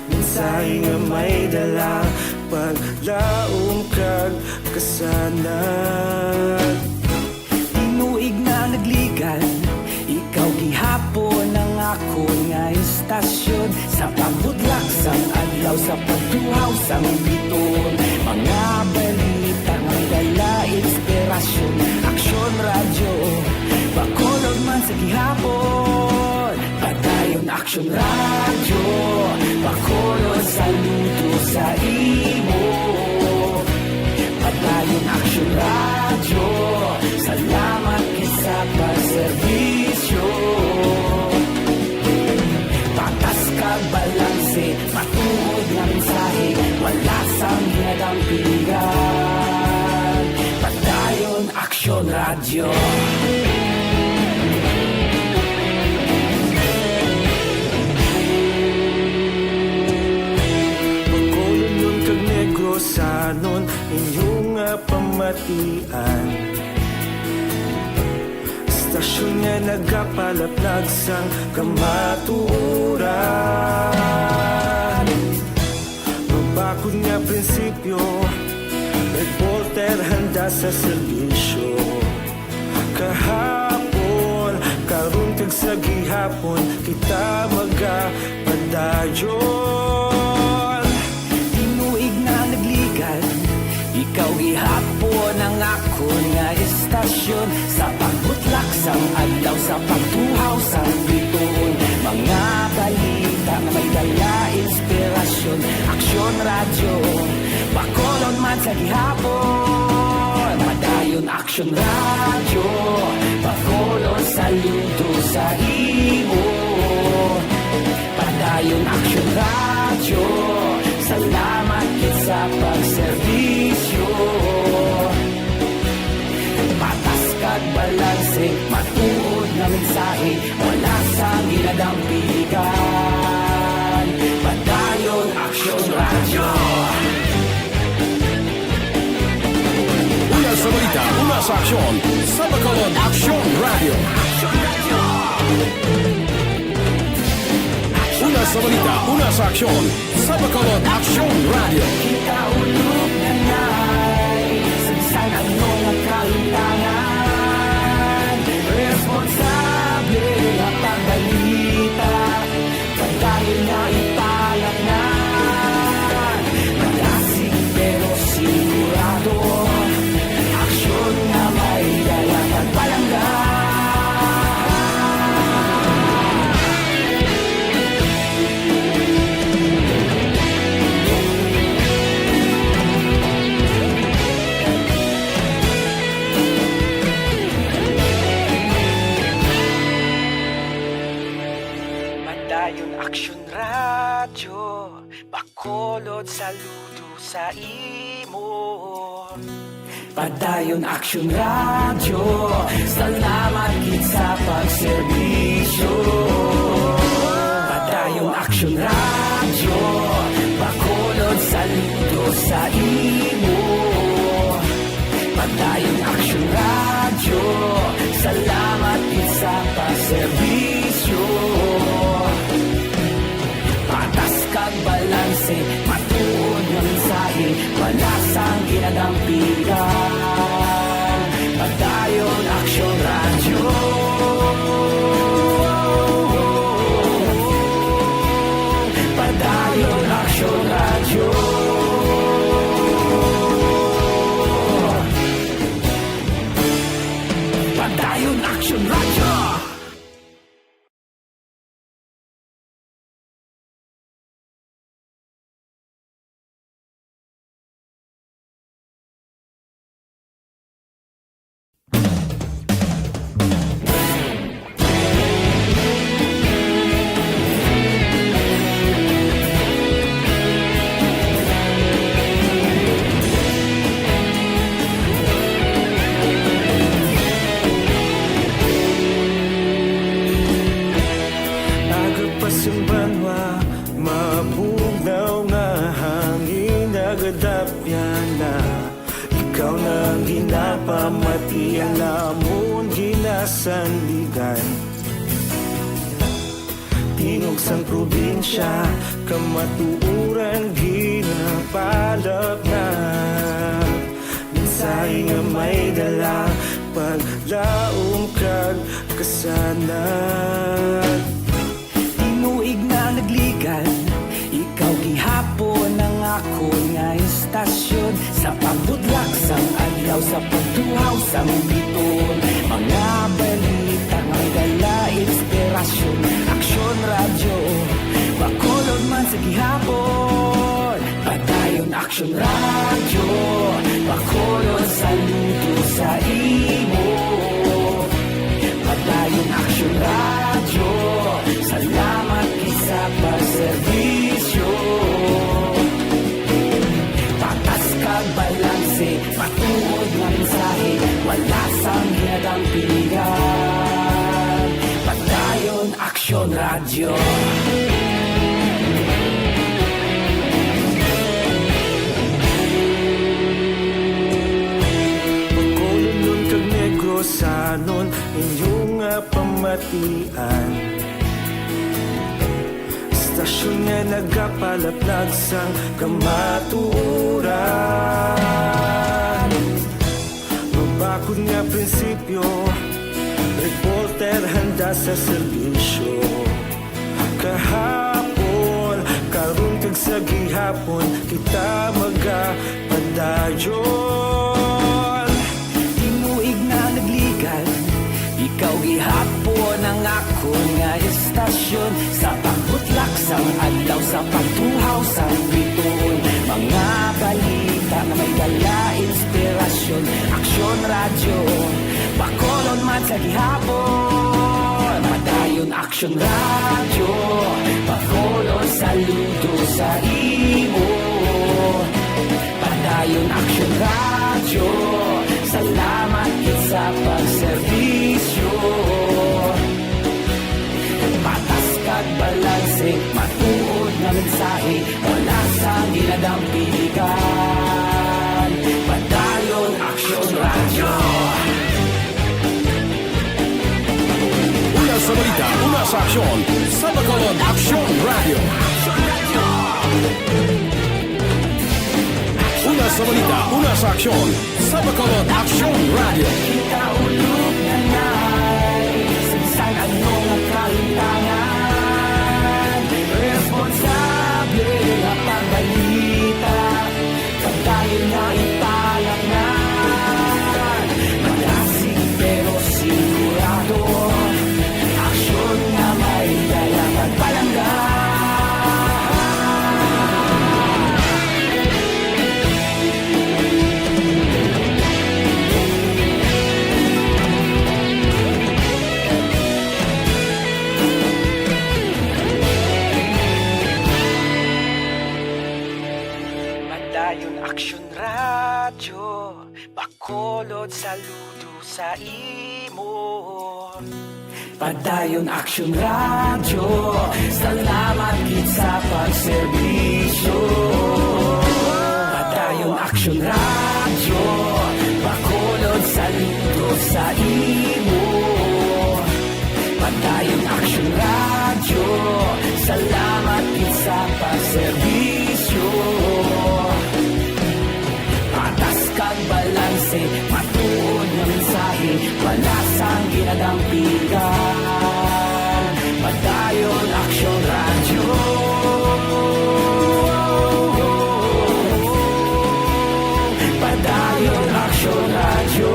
Mensahe nga may dala, paglaong kag kasanat. Tinuig na nagligan, ikaw gihapon ang ako nga istasyon. Sa pagbutlak sang adlaw, sa pagtuhaw sang biton. Mga balita nga dala inspirasyon. Aksyon radyo, bakolog man sa gihapon. Padayon aksyon radyo, bakolog saludo sa imo. Padayon aksyon radyo, salamat sa pagserbisyo. Patas kag balanse, matuod nga mensahe, wala sang hinadang pilihan. Padayon aksyon radyo. Pagkulong nun kag Negrosanon, inyong nga pamatian. Stasyon nga nagapalaplag sang kamatuuran. Mabakod nga prinsipyo, reporter handa sa serbisyo. Kahapon, karong tag sa gihapon, kita magapadayon. Tinuig na nagligan, ikaw gihapon ang ako nga istasyon. Sa pagbutlak sang adlaw, sa pagtuhaw sang biton. Mga balita nga may dala inspirasyon. Aksyon radyo, bakolon man sa gihapon. Padayon aksyon radyo, bakolon saludo sa imo. Padayon aksyon radyo, salamat sa pagserbisyo. Patas kag balanse, matuod na mensahe, wala sang ginadang piligan. Padayon aksyon radyo. Una sa balita, una sa aksyon, sa Bacolod Aksyon Radio. Una sa balita, una sa aksyon, sa Bacolod Aksyon Radio. Ikaulog na na'y Sansan ang mga kalintangan. Responsable ang pagbalita, pagdahil na ipalat na. Malasig pero sigurado, aksyon na may dalang at palanggan. Padayon aksyon radyo, bakolod saludo sa imo. Padayon aksyon radyo, salamat gid sa pagserbisyo. Padayon aksyon radyo, bakolod saludo sa imo. Padayon aksyon radyo, salamat gid sa pagserbisyo. Patas kag balanse, matuod nga mensahe, wala sang ginadampigan. Padayon aksyon radyo. Padayon Action Radio. Agapasumbanwa, mabugnaw nga hangin agadapyan na ikaw nang ginapamatian lamon ginasanligan. Tingog sang probinsya, kamatuuran ginapalap na minsay nga may dala paglaom kag kasanag. Tinuig na nagligan, ikaw gihapon ang ako nga istasyon. Sa pagbudlak sang adlaw, sa pagtuhaw sang biton, mga balita nga dala inspirasyon. Aksyon radyo, bakolod man sa gihapon. Padayon Aksyon radyo, bakolod saludo sa imo. Padayon Aksyon radyo, salamat sa pagserbisyo. Patas kag balanse, matuod nga mensahe, wala sang hinadang pilihan. Padayon Aksyon Radio. Pagkolon kag Negrosanon, inyong nga pamatian. Stasyon nga nagapalaplag sang kamatuuran. Mabakod nga prinsipyo, reporter handa sa serbisyo. Kahapon, karon kag sa gihapon, kita magapadayon. Tinuig na nagligan, ikaw gihapon ang ako nga istasyon. Sa pagbutlak sang adlaw, sa pagtuhaw sang biton, mga balita na may dala inspirasyon. Aksyon radyo, bakolon man sa gihapon. Padayon Aksyon radyo, bakolon saludo sa imo. Padayon Aksyon radyo, salamat sa pagserbisyo. Patas kag balanse, matuod na mensahe, wala sang ginadang piligan. Padayon Aksyon Radio. Una sa balita, una sa aksyon, sa Bacolod Action Radio. Una sa balita, una sa aksyon, sa Bacolod Action Radio. Kita ulog na na'y sinsan anong ang kalintangan. Responsable na pagbalita, pagdayon na ipalaknan. Malasig pero sigurado, aksyon na may dalang pagpalanggan. Padayon Aksyon Radio, bakolod saludo sa imo. Padayon Aksyon Radio, salamat gid sa pagserbisyo. Padayon Aksyon Radio, bakolod saludo sa imo. Padayon Aksyon Radio, salamat gid sa pagserbisyo. Patas kag balanse, matuod na mensahe, wala sang ginadampigan. Padayon Aksyon Radio. Padayon Aksyon Radio.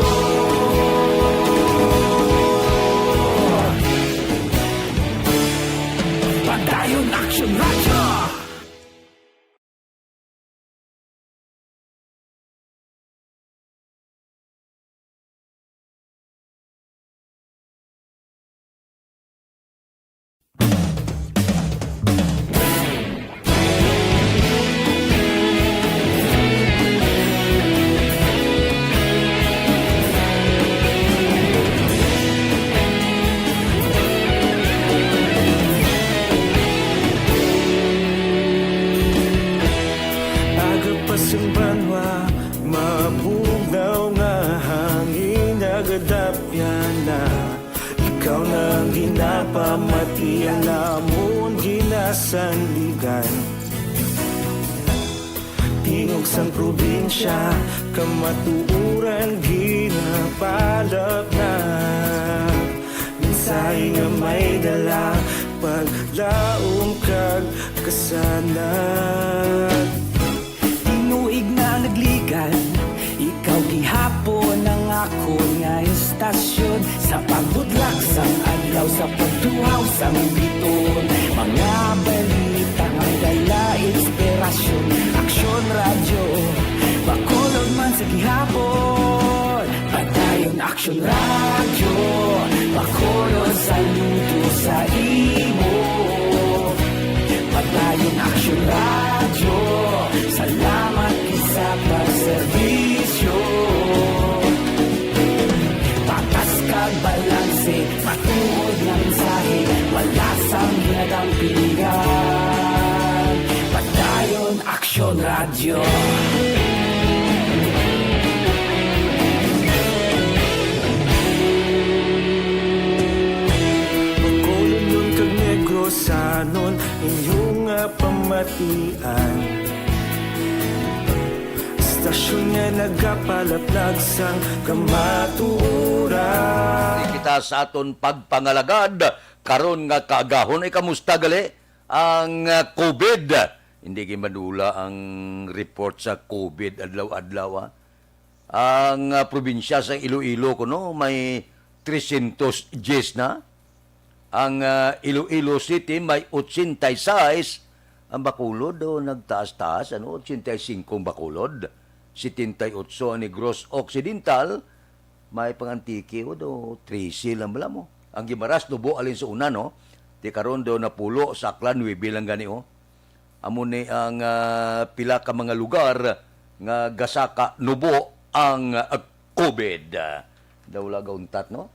ikaw nang ginapamati, alamon ginasanligan. Tingog sang probinsya, kamatuuran ginapalap na. Minsay nga may dala, paglaom kag kasanag. Tinuig na nagligan, ikaw gihapon ang ako nga istasyon. Sa pagbudlak sang adlaw, sa pagtuhaw sang biton, mga balita nga dala inspirasyon. Aksyon radyo, bakolod man sa gihapon. Padayon aksyon radyo, bakolod sa luto sa imo. Padayon aksyon radyo, salamat sa pagserbisyo. Patas kag balanse, matuod nga mensahe, wala sang ginadampingan. Padayon aksyon radyo. Bakolod nun kag Negrosanon, inyong nga pamatian. Stasyon nga nagapalaplag sang kamatuoran. Di kita sa aton pagpangalagad karon nga kaagahon ay kamusta gali ang COVID. Hindi gimadula ang report sa COVID adlaw-adlaw. Ang probinsya sa Iloilo kuno may 310 na. Ang Iloilo City may 86. Ang Bacolod nagtaas-taas, 85 Bacolod. 78 ang Negros Occidental, may pangantiki do 13 lang bala mo. Ang Gimaras nubo alin sa una no, di karon do napulo sa Aklan bilang gani o. Amo ni ang pila ka mga lugar nga gasaka nubo ang COVID. Dawla gauntat no.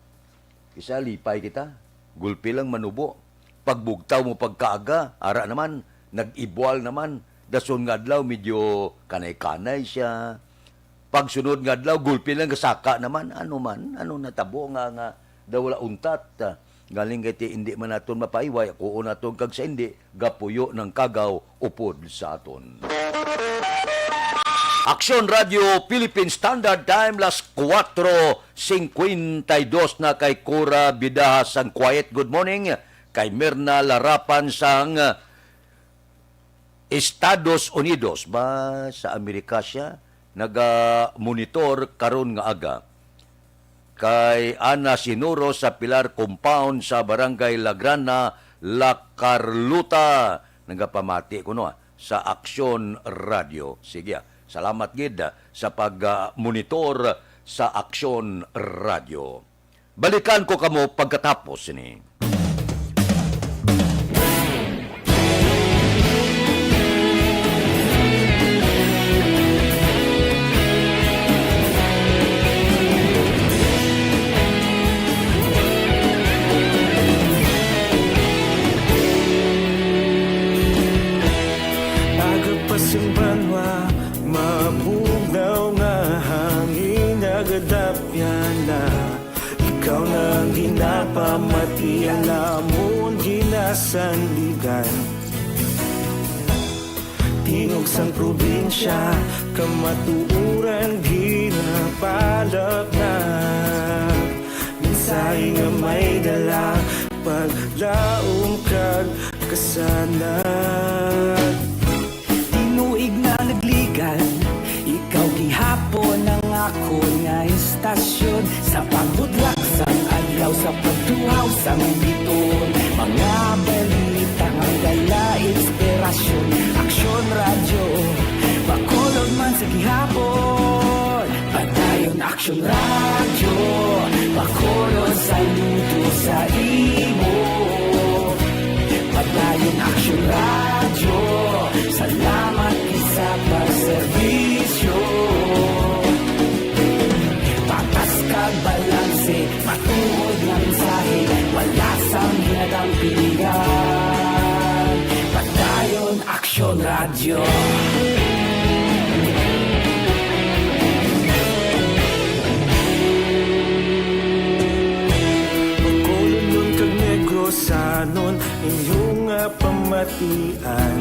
Isa lipay kita, gulpi lang manubo. Pagbugtaw mo pagkaaga, ara naman nag-ibwal naman. Dason nga adlaw medyo kanay-kanay siya. Pagsunod nga adlaw gulpi lang gasaka naman. Ano natabo nga dawla untat. Galing kay hindi man naton mapaiway kuo naton kag sa hindi gapuyo ng kagaw upod sa aton. Aksyon Radio Philippine Standard Time las 4:52 na kay Cora Bidaha sang Quiet Good Morning, kay Mirna Larapan sang Estados Unidos ba sa Amerika siya naga-monitor karon nga aga. Kay Ana Sinuro sa Pilar Compound sa Barangay Lagrana, La Carlota, nagapamati ko no sa Aksyon Radio. Sige, salamat gid sa pag-monitor sa Aksyon Radio. Balikan ko kamo pagkatapos ni. Simbanwa, mabugnaw nga hangin nagadapyan na. Ikaw nang ginapamati, alamon ginasanligan. Tingog sang probinsya, kamatuuran ginapalap na. Minsay nga may dala, paglaom kag kasanag. Tinuig na nagligan, ikaw gihapon ang ako nga istasyon. Sa pagbudlak sang adlaw, sa pagtuhaw sang biton, mga balita nga dala inspirasyon. Aksyon radyo, bakolod man sa gihapon. Padayon aksyon radyo, bakolod sa luto sa imo. Padayon aksyon radyo, salamat sa pagserbisyo. Patas kag balanse, matuod nga mensahe, wala sang ginadampingan. Padayon aksyon radyo. Bacolod sanon inyong pamatian.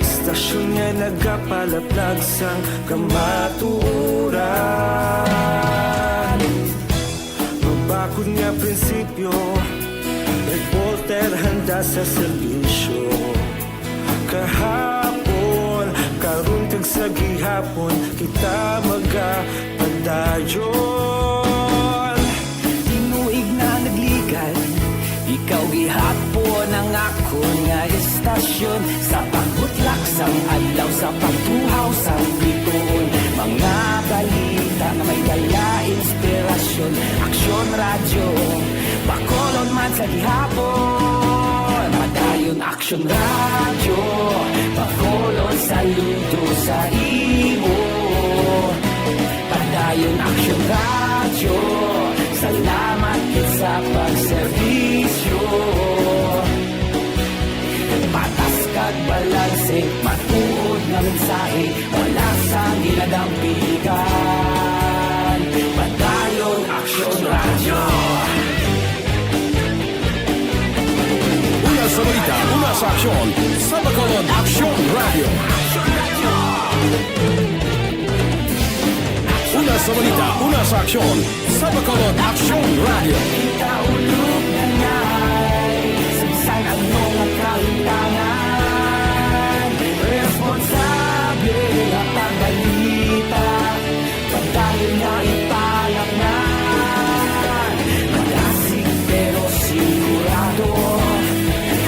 Istasyon nga nagapalaplag sang kamaturan. Mabakod nga prinsipyo, reporter handa sa serbisyo. Kahapon, karon kag sa gihapon, kita magapadayon. Tinuig na nagligan, ikaw gihapon ang ako nga istasyon. Sa pagbutlak sang adlaw, sa pagtuhaw sang bituon, mga balita na may dala inspirasyon. Aksyon radyo, bakolon man sa gihapon. Padayon aksyon radyo, bakolon saludo sa imo. Padayon aksyon radyo, salamat kit sa pagserbisyo. Patas kag balanse, matuod nga mensahe, wala sang ginadampigan. Padayon aksyon radyo. Una sa balita, una sa aksyon. Sa Bacolod Aksyon Radio. Una sa balita, una sa aksyon. Sa Bacolod Aksyon Radio. Kaulog na ngay, samsan ang mga kahintangan. Responsable ang pagbalita, pagdahil na ipalaknan. Magasig pero sigurado,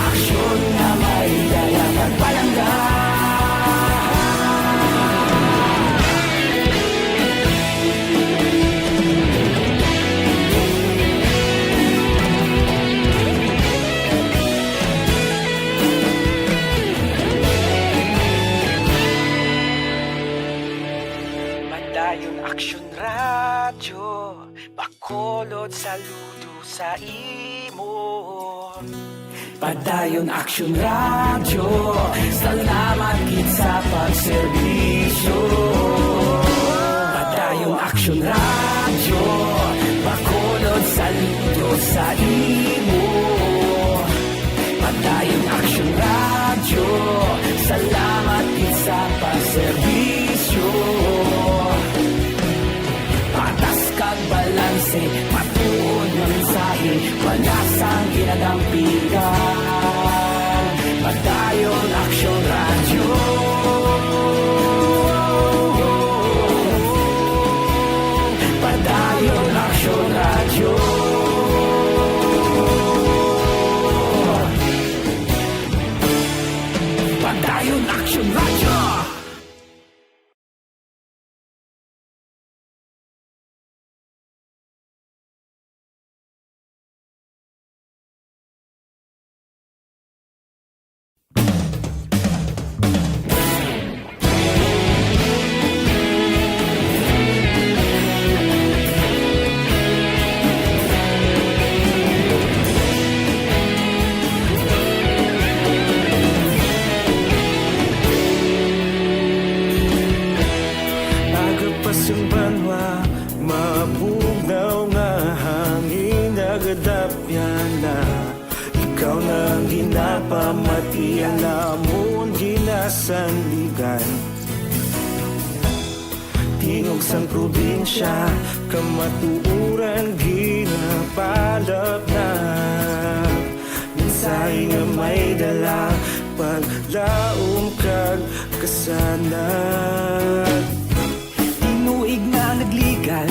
aksyon na may dala pagpalanggan. Padayon aksyon radyo, bakolod saludo sa imo. Padayon aksyon radyo, salamat kit sa pagserbisyo. Padayon aksyon radyo, bakolod saludo sa imo. Padayon aksyon radyo, salamat kit sa pagserbisyo. Patas kag balanse, matuod nga mensahe, wala sang ginadampigan. Padayon aksyon radyo. Padayon aksyon radyo. Padayon aksyon radyo. Agapasang banwa, mabugnaw nga hangin nagadapyan na. Ikaw nang ginapamatian, namon ginasanligan. Tingog sang probinsya, kamatuuran ginapalap na. Mensahe nga may dala, paglaom kag kasanat. Tinuig na nagligan,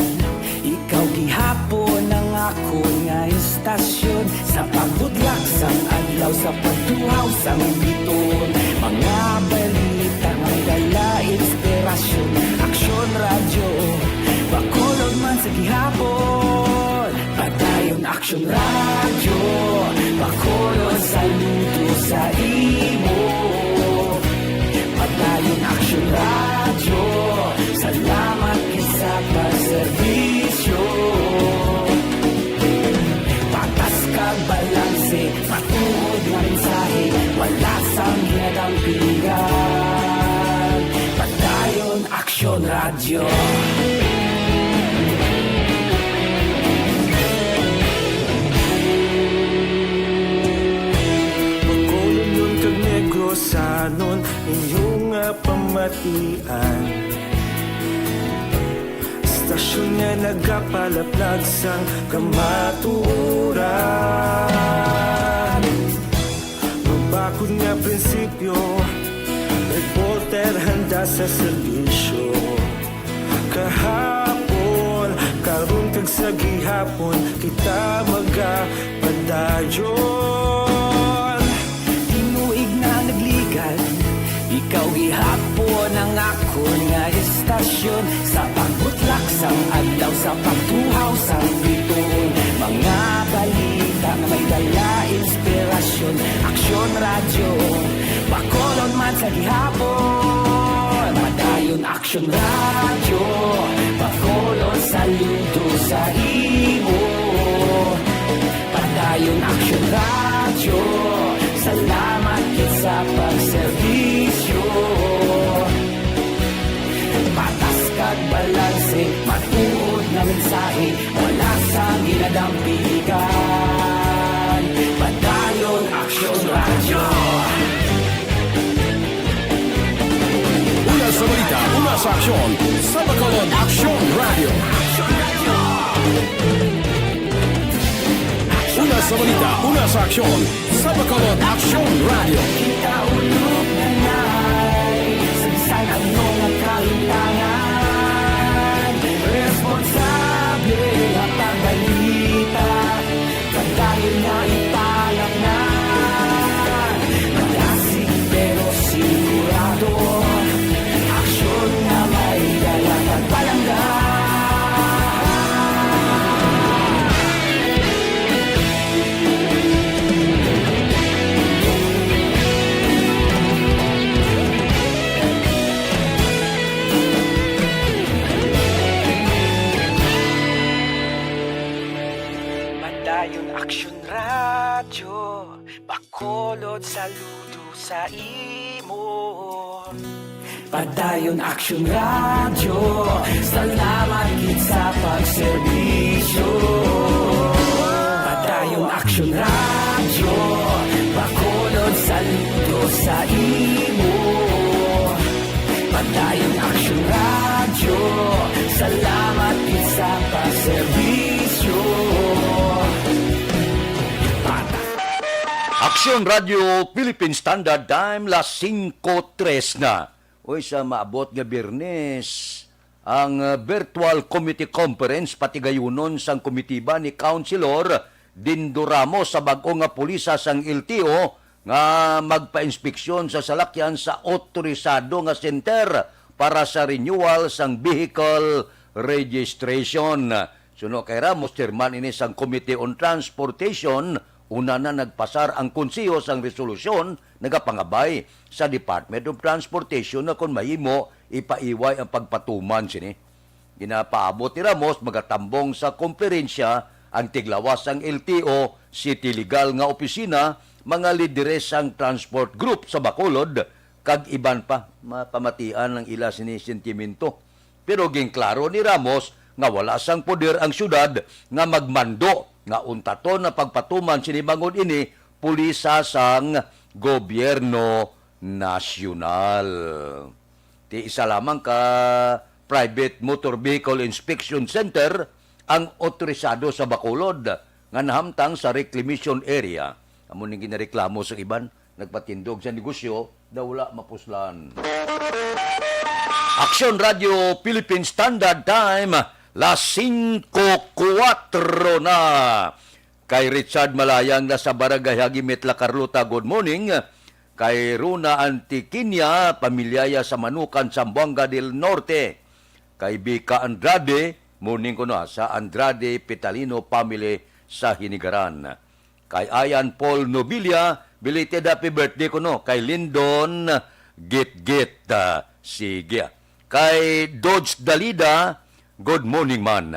ikaw gihapon ang ako nga istasyon. Sa pagbudlak sang adlaw, sa pagtuhaw sang biton, mga balita may dala inspirasyon. Aksyon radyo, bakolod man sa gihapon. Padayon aksyon radyo, bakolod saludo sa imo. Padayon aksyon radyo, salamat kit sa pagserbisyo. Patas kag balanse, matuod nga mensahe, wala sang ginadampigan. Padayon aksyon radyo. pamatian. Istasyon nga nagapalaplag sang kamaturan. Mabakod nga prinsipyo, reporter handa sa serbisyo. Kahapon, karon kag sa gihapon, kita magapadayon. Tinuig na nagligad, ikaw gihapon ang ako nga istasyon. Sa pagbutlak sang adlaw, sa pagtuhaw sang bituon, mga balita na may dala inspirasyon. Aksyon radyo, Bacolod man sa gihapon. Madayon Aksyon radyo, Bacolod saludo sa imo. Padayon Aksyon radyo, salamat kit sa pagserbisyo. Patas kag balanse, matuod na mensahe, wala sa ginadampigan. Padayon Aksyon radyo. Una sa balita, una sa aksyon, sa Bacolod Aksyon Radio. Una sa balita, una sa aksyon, sa Bacolod Aksyon Radio. Kita ulog na na'y sagsay ang mga kalintangan. Responsable at ang balita, pagdayon na ipalak na. Malasig pero sigurado, aksyon na may dalang at palangga. Padayon Aksyon radyo, Bacolod saludo sa imo. Padayon Aksyon radyo, salamat kit sa pagserbisyo. Padayon Aksyon radyo, Bacolod saludo sa imo. Padayon Aksyon radyo, salamat kit sa pagserbisyo. Aksyon Radio Philippine Standard Time, las 5:03 na. Uy, sa maabot nga Biyernes, ang virtual committee conference patigayunon sang komitiba ni Councilor Dindo Ramos sa bag-o nga pulisa sang LTO nga magpa-inspeksyon sa salakyan sa otorisado nga center para sa renewal sang vehicle registration. Suno kay Ramos, chairman ini sang Committee on Transportation, una na nagpasar ang konseho sang resolusyon nagapangabay sa Department of Transportation na kung mahimo ipaiway ang pagpatuman sini. Ginapaabot ni Ramos magatambong sa konferensya ang tiglawas ang LTO, City Legal nga opisina, mga lideres sang transport group sa Bacolod, kag iban pa mapamatian ng ila sini sentimento. Pero ginklaro ni Ramos nga wala sang poder ang syudad nga magmando nga untaton na pagpatuman sinibangon ini pulisa sang gobyerno nasyonal. Ti isa lamang ka Private Motor Vehicle Inspection Center ang otorisado sa Bacolod nga nahamtang sa reclamation area. Amo ning ginareklamo sa iban nagpatindog sa negosyo daw wala mapuslan. Aksyon Radio Philippine Standard Time, las 5:04 na. Kay Richard Malayang na sa Barangay Hagimit, La Carlota, good morning. Kay Runa Antiquinia, pamilyaya sa Manukan, Zamboanga del Norte. Kay Bika Andrade, morning ko na, sa Andrade Petalino family sa Hinigaran. Kay Ayan Paul Nobilia, belated happy birthday ko no. Kay Lindon Git-Git, sige. Kay Dodge Dalida, good morning man.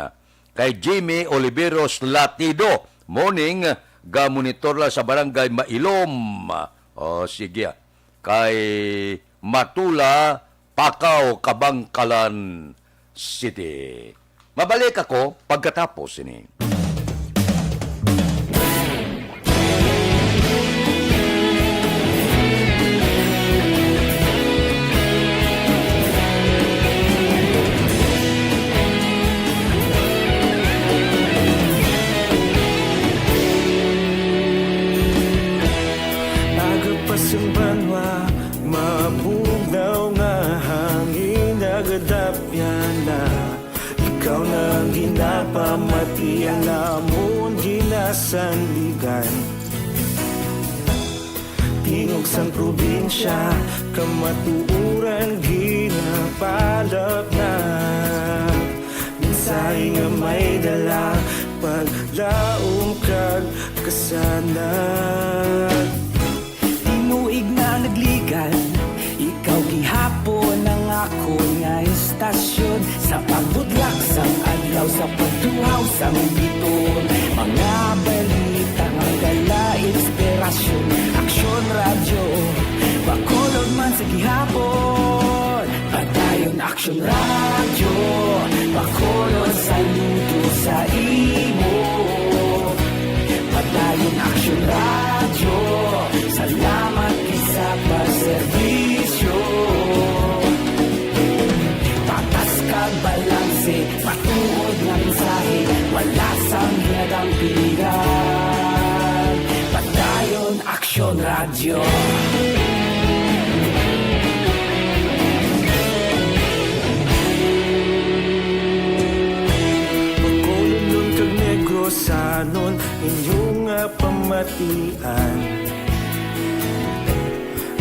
Kay Jimmy Oliveros Latido, morning, ga-monitor la sa barangay Mailom. O sige. Kay Matula Pakaw, Kabangkalan City. Mabalik ako pagkatapos ini. namon ginasanligan. Tingog sang probinsya, kamatuuran ginapalap na. Minsay nga may dala, paglaom kag kasanag. Tinuig na nagligan, ikaw gihapon ang ako nga istasyon. Sa pagbudlak sang adlaw, sa pagtuhaw sang biton. Mga balita nga dala inspirasyon. Aksyon radyo, bakolod man sa gihapon. Padayon aksyon radyo, bakolod saludo sa imo. Padayon aksyon radyo, salamat sa pagserbisyo. Patas kag balanse, matuod nga mensahe, wala sang ginadang piligan. Padayon aksyon radyo. Pagkulong nun kag negro sanon, inyong nga pamatian.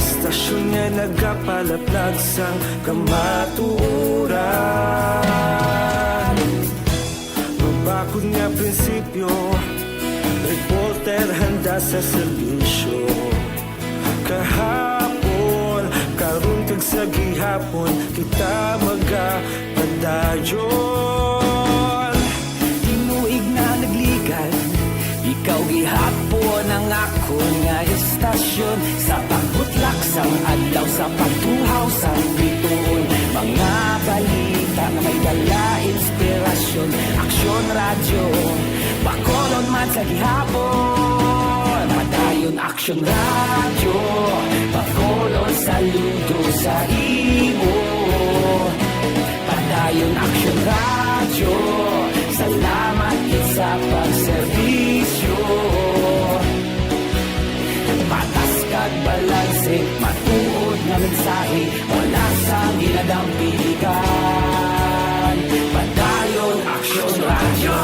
Stasyon nga nagapalaplag sang kamatuuran. Mabakod nga prinsipyo, reporter handa sa serbisyo. Kahapon, karon kag sa gihapon, kita magapadayon. Tinuig na nagligan, ikaw gihapon ang ako nga istasyon. Sa pagbutlak sang adlaw, sa pagtuhaw sang biton. Mga balita na may dala inspirasyon. Aksyon radyo, bakolon man sa gihapon. Padayon aksyon radyo, bakolon saludo sa imo. Padayon aksyon radyo, salamat sa pagserbisyo. Patas kag balanse, matuod nga mensahe, wala sa ginadang piligan. Padayon aksyon radyo.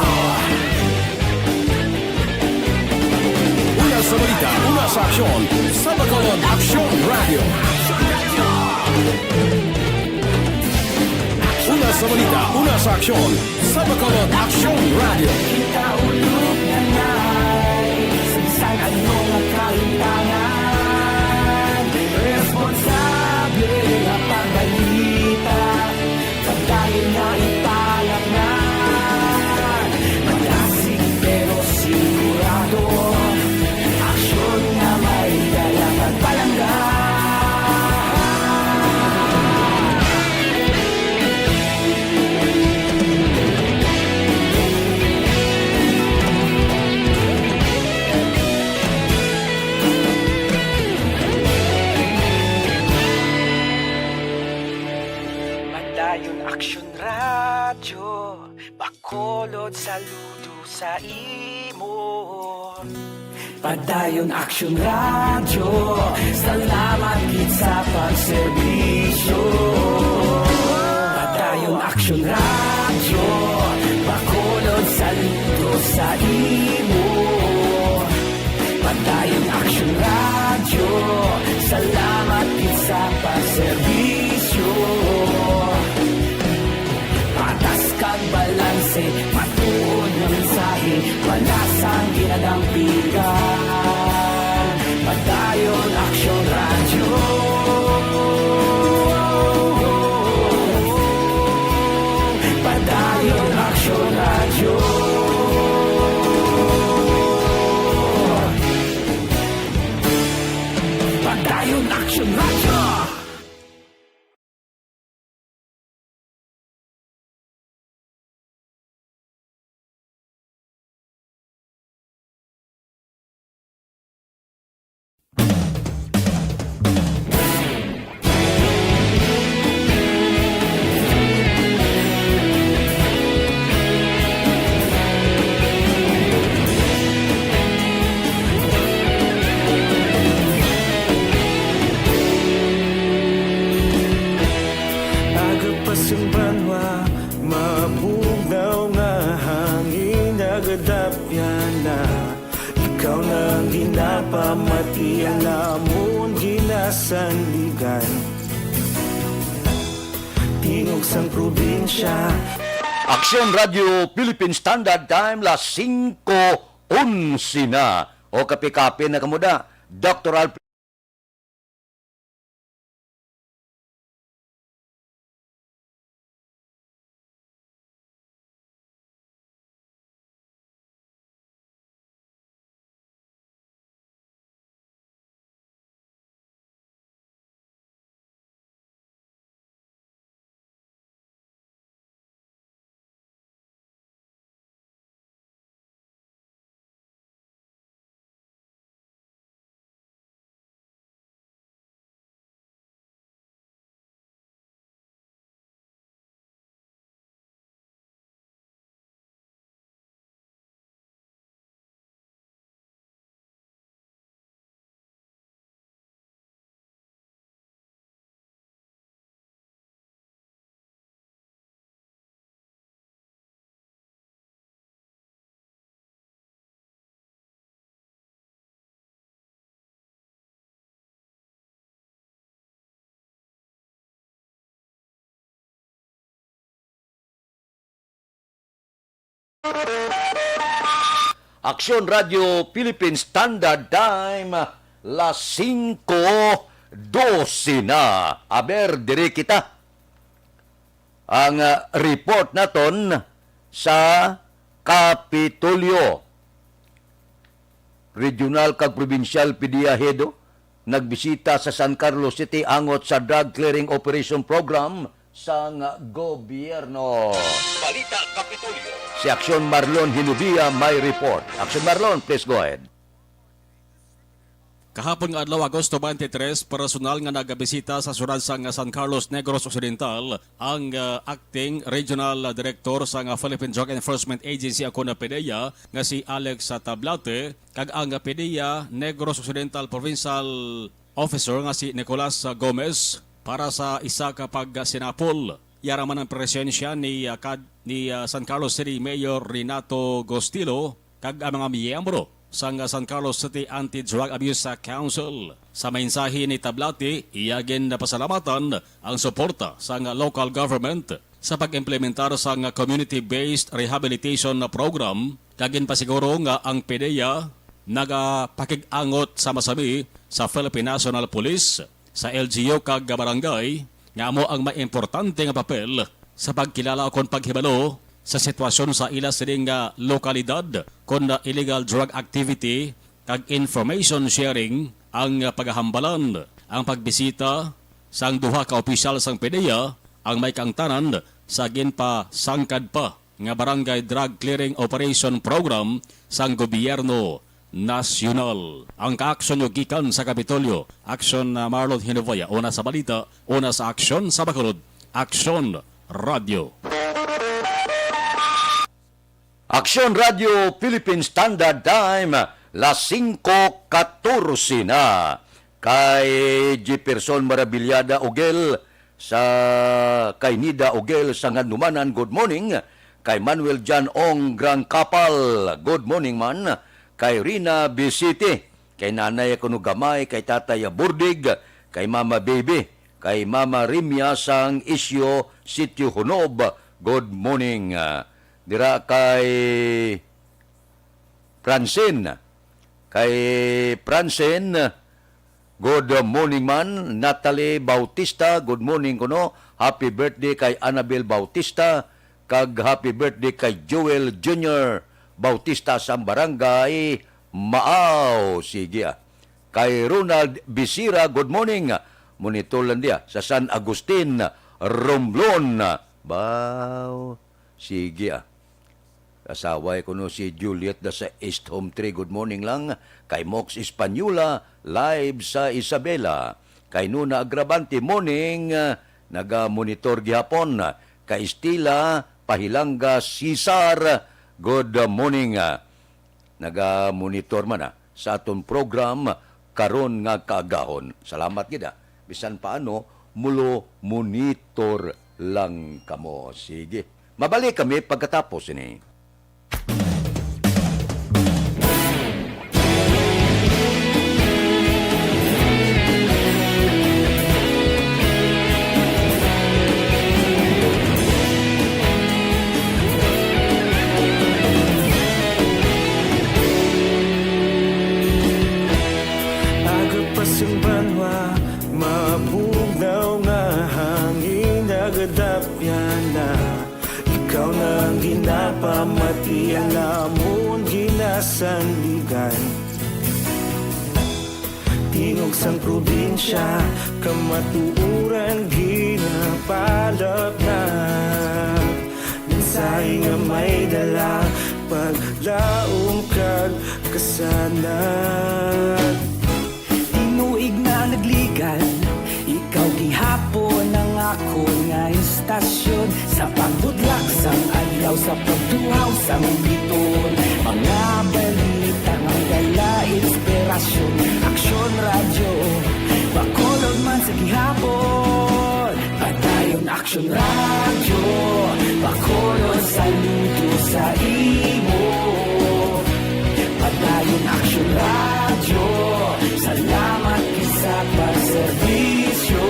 Una sa balita, una sa aksyon, sa Bacolod Aksyon Radio. Una sa balita, una sa aksyon, sa Bacolod Aksyon Radio. Kita ulog na na'y sagsang anong nga kahintangan. Responsable nga pagbalita, pagdayon na ipalak na. Malasig pero sigurado, aksyon nga may dalang pagpalangga. Padayon aksyon radyo, bakolod saludo sa imo. Padayon aksyon radyo, salamat gid sa pagserbisyo. Padayon aksyon radyo, bakolod saludo sa imo. Padayon aksyon radyo, salamat gid sa pagserbisyo. Patas kag balanse, matuod nga mensahe, wala sang ginadang piligan. Padayon aksyon radyo. Padayon aksyon radyo. Padayon aksyon radyo. tapya na. Ikaw nang ginapamati ang namon ginasandigan. Tingog sang probinsya. Aksyon Radio Philippine Standard Time, las 5:11 na. O kapi-kapi na kamuda, Dr. Alfred. Aksyon Radio Philippine Standard Time, las 5:12 na. Aber, diri kita. Ang report naton sa Kapitolyo. Regional kag Provincial PDEA Hedo nagbisita sa San Carlos City angot sa drug clearing operation program sang gobyerno. Balita Kapitolyo. Si Aksyon Marlon Hinubia may report. Aksyon Marlon, please go ahead. Kahapon nga adlaw Agosto 23, personal nga nagabisita sa syudad sang San Carlos Negros Occidental ang acting regional director sa Philippine Drug Enforcement Agency ako na PDEA nga si Alex Tablate kag ang PDEA Negros Occidental Provincial Officer nga si Nicolas Gomez para sa isa kapag sinapol. Yaraman ang presensya ni San Carlos City Mayor Renato Gostilo kag ang mga miyembro sa San Carlos City Anti-Drug Abuse Council. Sa mensahe ni Tablate, iyagin na pasalamatan ang suporta sa local government sa pag-implementar sa community-based rehabilitation program. Kagin pa siguro nga ang PDEA nagapakig-angot sa masabi sa Philippine National Police, sa LGU kag barangay, nga mo ang maimportante nga papel sa pagkilala kon paghibalo sa sitwasyon sa ila sining lokalidad kon illegal drug activity kag information sharing ang paghahambalan. Ang pagbisita sang duha ka opisyal sang PDEA ang may kangtanan sa ginpa sangkad pa nga barangay drug clearing operation program sang gobyerno nasyonal. Ang kaaksyon yung gikan sa Kapitolyo, Aksyon Marlon Hinovaya, una sa balita, una sa aksyon sa Bacolod, Aksyon Radio. Aksyon Radio Philippine Standard Time, las 5:14 na. Kay Jefferson Marabilyada Ogel sa kay Nida Ogel sa Nganumanan, good morning. Kay Manuel Jan Ong Grand Kapal, good morning man. Kay Rina Bisiti, kay Nanay Kuno Gamay, kay Tatay Burdig, kay Mama Baby, kay Mama Rimya sang Isyo Sitio Hunob, good morning. Dira kay Francine, good morning man. Natalie Bautista, good morning kuno. Happy birthday kay Annabel Bautista, kag happy birthday kay Joel Jr. Bautista sa barangay Maaw. Sige. Kay Ronald Bisira, good morning. Monitolan dia sa San Agustin, Romblon. Baw. Sige. Kasaway ko no si Juliet da sa East Home 3, good morning lang. Kay Mox Espanyula, live sa Isabela. Kay Nuna Agravante, morning. Naga-monitor gihapon. Kay Estila Pahilanga Cesar, good morning. Naga-monitor man sa aton program karon nga kaagahon. Salamat gida. Bisan paano, mulo monitor lang kamo. Sige. Mabalik kami pagkatapos ini. sandigan. Tingog sang probinsya, kamatuuran ginapalap na. Minsay nga may dala, paglaom kag kasanan. Tinuig na nagligan, ikaw gihapon ang ako nga istasyon. Sa pagbudlak sang adlaw, sa pagtuhaw sang biton. Mga balita nga dala inspirasyon. Aksyon radyo, bakolod man sa gihapon. Padayon aksyon radyo, bakolod sa luto sa imo. Padayon aksyon radyo, salamat sa pagserbisyo.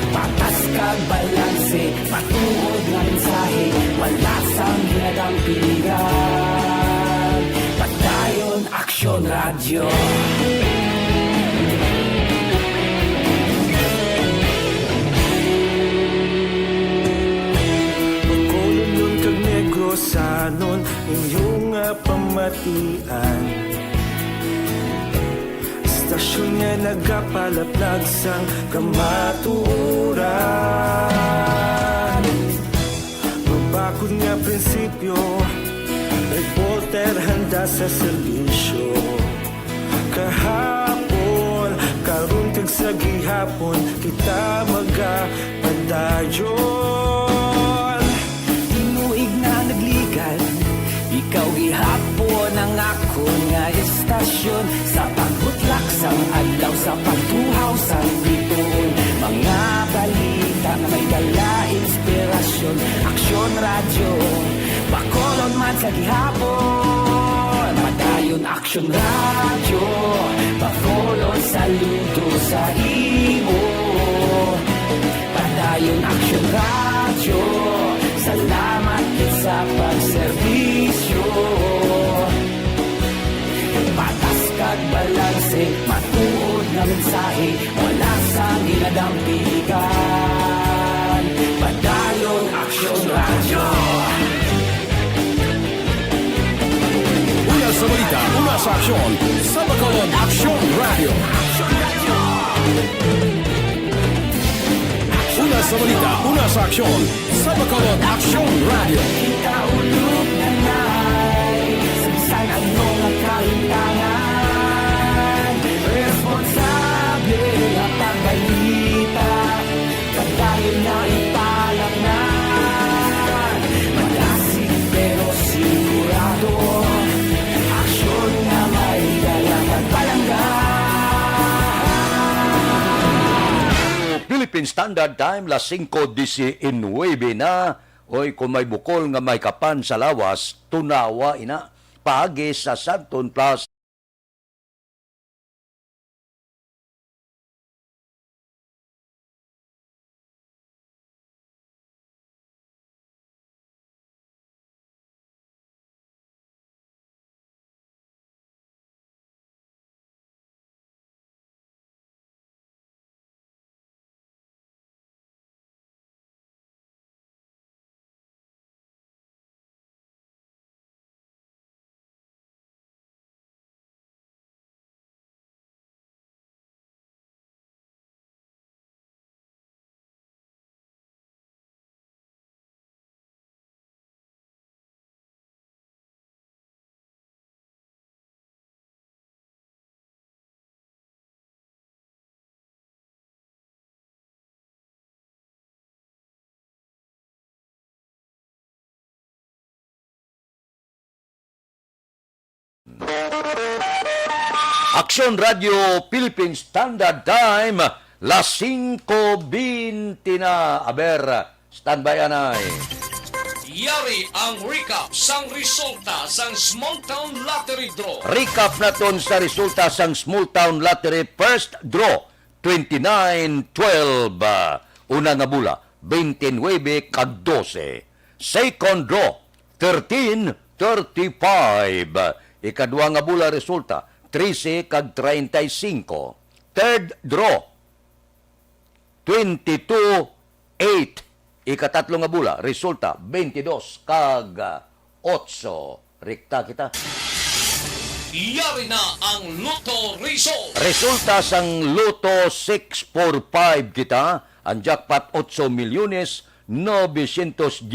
Patas kag balanse, matuod nga mensahe, wala sang ginadang pilihan. Padayon aksyon radyo. Bacolod nun kag Negrosanon, inyong pamatian. Istasyon nga nagapalaplag sang kamaturan. Mabakod nga prinsipyo, reporter handa sa serbisyo. Kahapon, karon kag sa gihapon, kita magapadayon. Tinuig na nagligan, ikaw gihapon ang ako nga istasyon. Sa pagbutlak sang adlaw, sa pagtuhaw sang biton. Mga balita na may dala inspirasyon. Aksyon radyo, bakolod man sa gihapon. Padayon aksyon radyo, bakolod sa luto sa imo. Padayon aksyon radyo, salamat sa pagserbisyo. Patas kag balanse, matuod nga mensahe, wala sang ginadang pilihan. Padayon aksyon radyo. Una sa balita, una sa aksyon. Sa Bacolod Aksyon Radio. Una sa balita, una sa aksyon. Sa Bacolod Aksyon Radio. Ikaulog na na'y sabisan ang mga kahintangan. Responsable ang pagbalita, pagdayon na ipalak na. Malasig pero sigurado, aksyon na may dalang pagpalanggan. Philippine Standard Time, las 5:19 na. Oy, kung may bukol nga may kapan sa lawas, tunawa ina. Paagi sa Santon Plus. Aksyon Radio Philippine Standard Time, las 5:20 na. Aber, standby anay. Yari ang recap sang resulta sang Small Town Lottery Draw. Recap naton sa resulta sang Small Town Lottery First Draw 29-12. Una nga bula 29 kag 12. Second draw 13-35. Ikadua nga bula resulta 13 kag 35. Third draw 22-8. Ikatatlo nga bula resulta 22 kag 8. Rekta kita. Iyari na ang Lotto Result. Resulta sang Loto 645 kita, ang jackpot 8 milyones 910,000.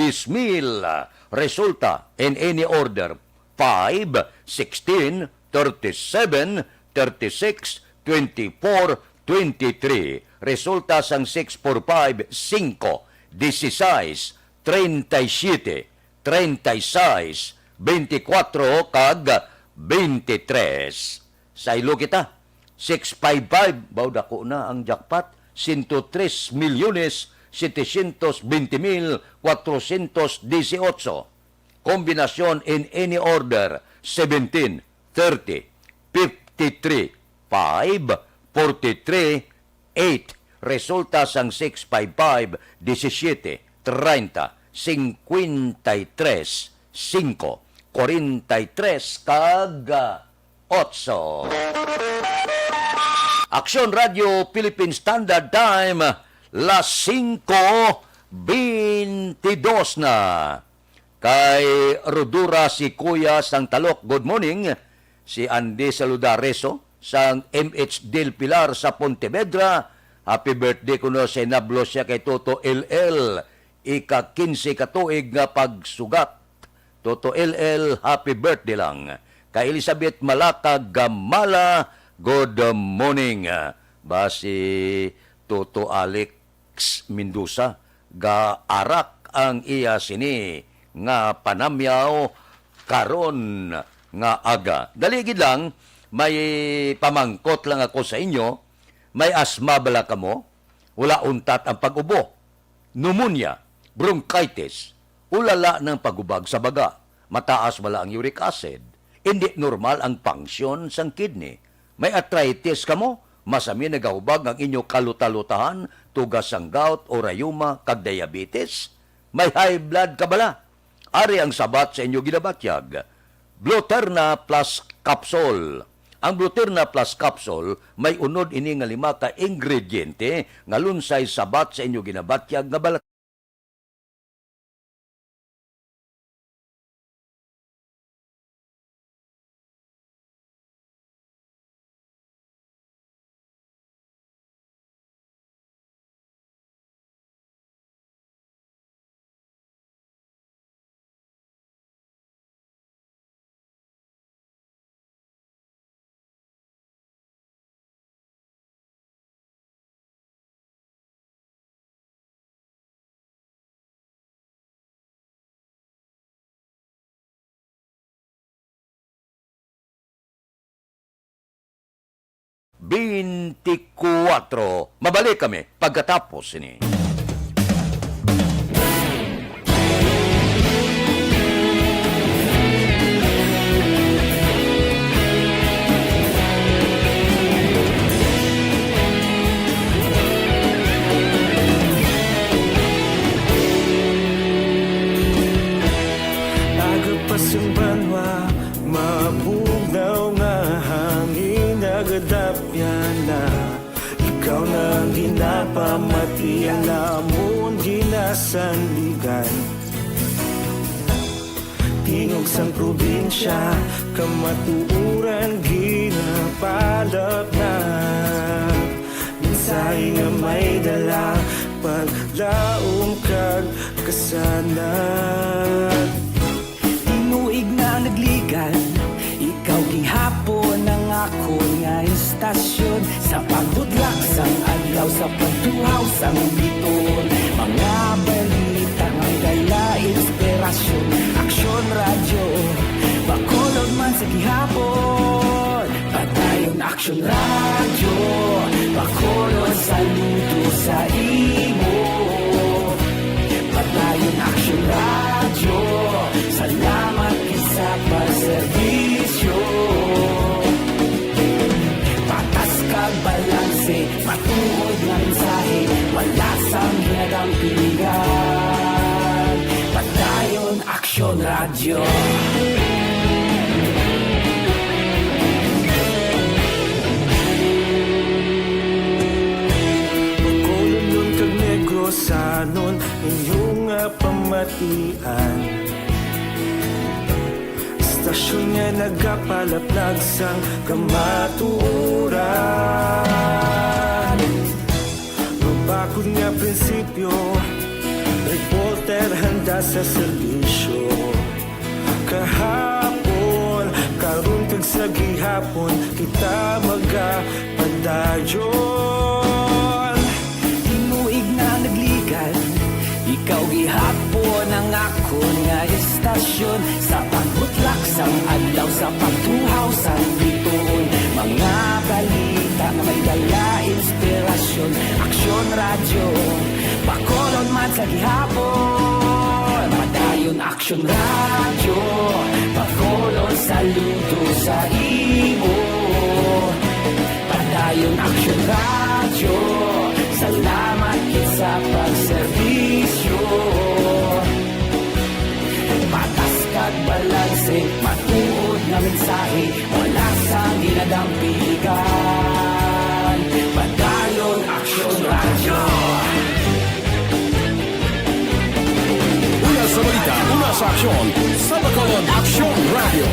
Resulta in any order 5, 16, 37, 36, 24, 23. Resulta sang 645 5, 16, 37, 36, 24 kag 23. Sa ilo kita, 655, bawda ko na ang jackpot, 103 milyones 720,418. Kombinasyon in any order, 17, 30, 53, 5, 43, 8. Resulta sang 655, 17, 30, 53, 5, 43 kag 8. Aksyon Radio Philippine Standard Time, las 5:22 na. Kay Rodura si Kuya sang Talok, good morning. Si Andy Saludareso sang MH Del Pilar sa Pontevedra. Happy birthday kuno sa nablo siya kay Toto LL. Ika-15 katuig nga pagsugat. Toto LL, happy birthday lang. Kay Elizabeth Malata Gamala, good morning. Basi Toto Alex Mendoza, gaarak ang iya sini nga panamyaw karon nga aga. Daligid lang, may pamangkot lang ako sa inyo. May asma bala kamo? Wala untat ang pag-ubo. Pneumonia, bronchitis, ulala ng pagubag sa baga, mataas wala ang uric acid, hindi normal ang function sang kidney. May arthritis kamo? Masami nagahubag ang inyo kalutalutahan, tugas sang gout o rayuma kag diabetes. May high blood ka bala? Ari ang sabat sa inyo ginabatyag. Bluterna Plus Capsule. Ang Bluterna Plus Capsule may unod ini nga 5 ka ingrediente nga lunsay sabat sa inyo ginabatyag nga balat. Bintikuatro. Mabalik kami pagkatapos ini. Agapas yung banwa, mabugnaw nga hangin nagadapyan na. Ikaw na ang ginapamatian namon ginasandigan. Tingog sang probinsya, kamatuuran ginapalap na. Minsay nga may dala, paglaom kag kasanan. Tinuig na nagligan, ikaw gihapon ang ako nga istasyon. Sa paghudlak sang adlaw, sa pagtuhaw sang biton. Mga balita nga dala inspirasyon. Aksyon radyo, bakolod man sa gihapon. Padayon aksyon radyo, bakolod saludo sa imo. Padayon aksyon radyo, salamat sa pagserbisyo. Patas kag balanse, matuod nga mensahe, wala sang hinagang pilihan. Padayon aksyon radyo. Bacolod nun kag Negros Pasyon niya nagapalaplag sang kamaturan. Mabakod nga prinsipyo, reporter handa sa serbisyo. Kahapon, karun kag sa gihapon, kita magapadayon. Tinuig na naglikan, ikaw gihapon ang ako nga estasyon. Sa pagbutlak sang adlaw, sa pagtuhaw sang bituon, mga balita na may dala inspirasyon. Aksyon radyo, Bacolod man sa gihapon. Padayon Aksyon radyo, Bacolod saludo sa imo. Padayon Aksyon radyo, salamat kit sa pagserbisyo. Patas kag balanse, matuod nga mensahe, wala sang ginadampigan. Padayon Aksyon radyo. Una sa balita, una sa aksyon, sa Bacolod Aksyon Radio.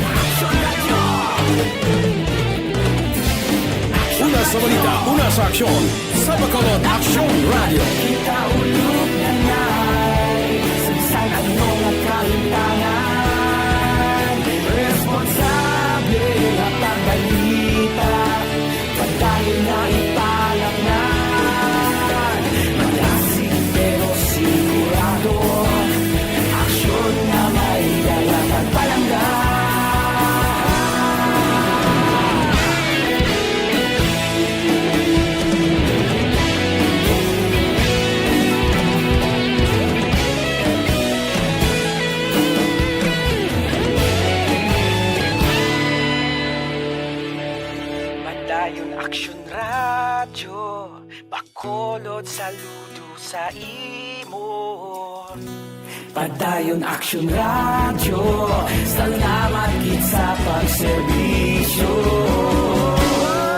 Una sa balita, una sa aksyon, sa Bacolod Aksyon Radio. Kita ulog na na'y Sansan ano nga kahintangan. Responsable nga pagbalita, padayon na ipalaknan. Malasig pero sigurado, aksyon na may dalang pagpalanggan. Padayon Aksyon radyo, Bacolod saludo sa imo. Padayon Aksyon radyo, salamat kit sa pagserbisyo.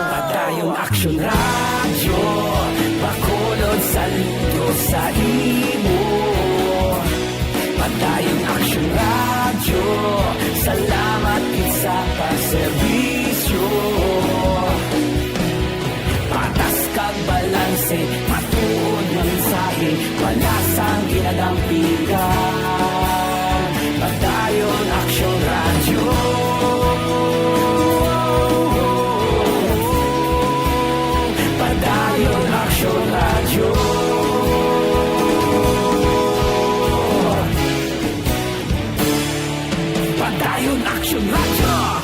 Padayon Aksyon radyo, Bacolod saludo sa imo. Padayon Aksyon radyo, salamat kit sa pagserbisyo. Patas kag balanse, matuod nga mensahe, wala sang ginadampigan. Padayon Aksyon radyo. Padayon Aksyon radyo. Padayon Aksyon radyo.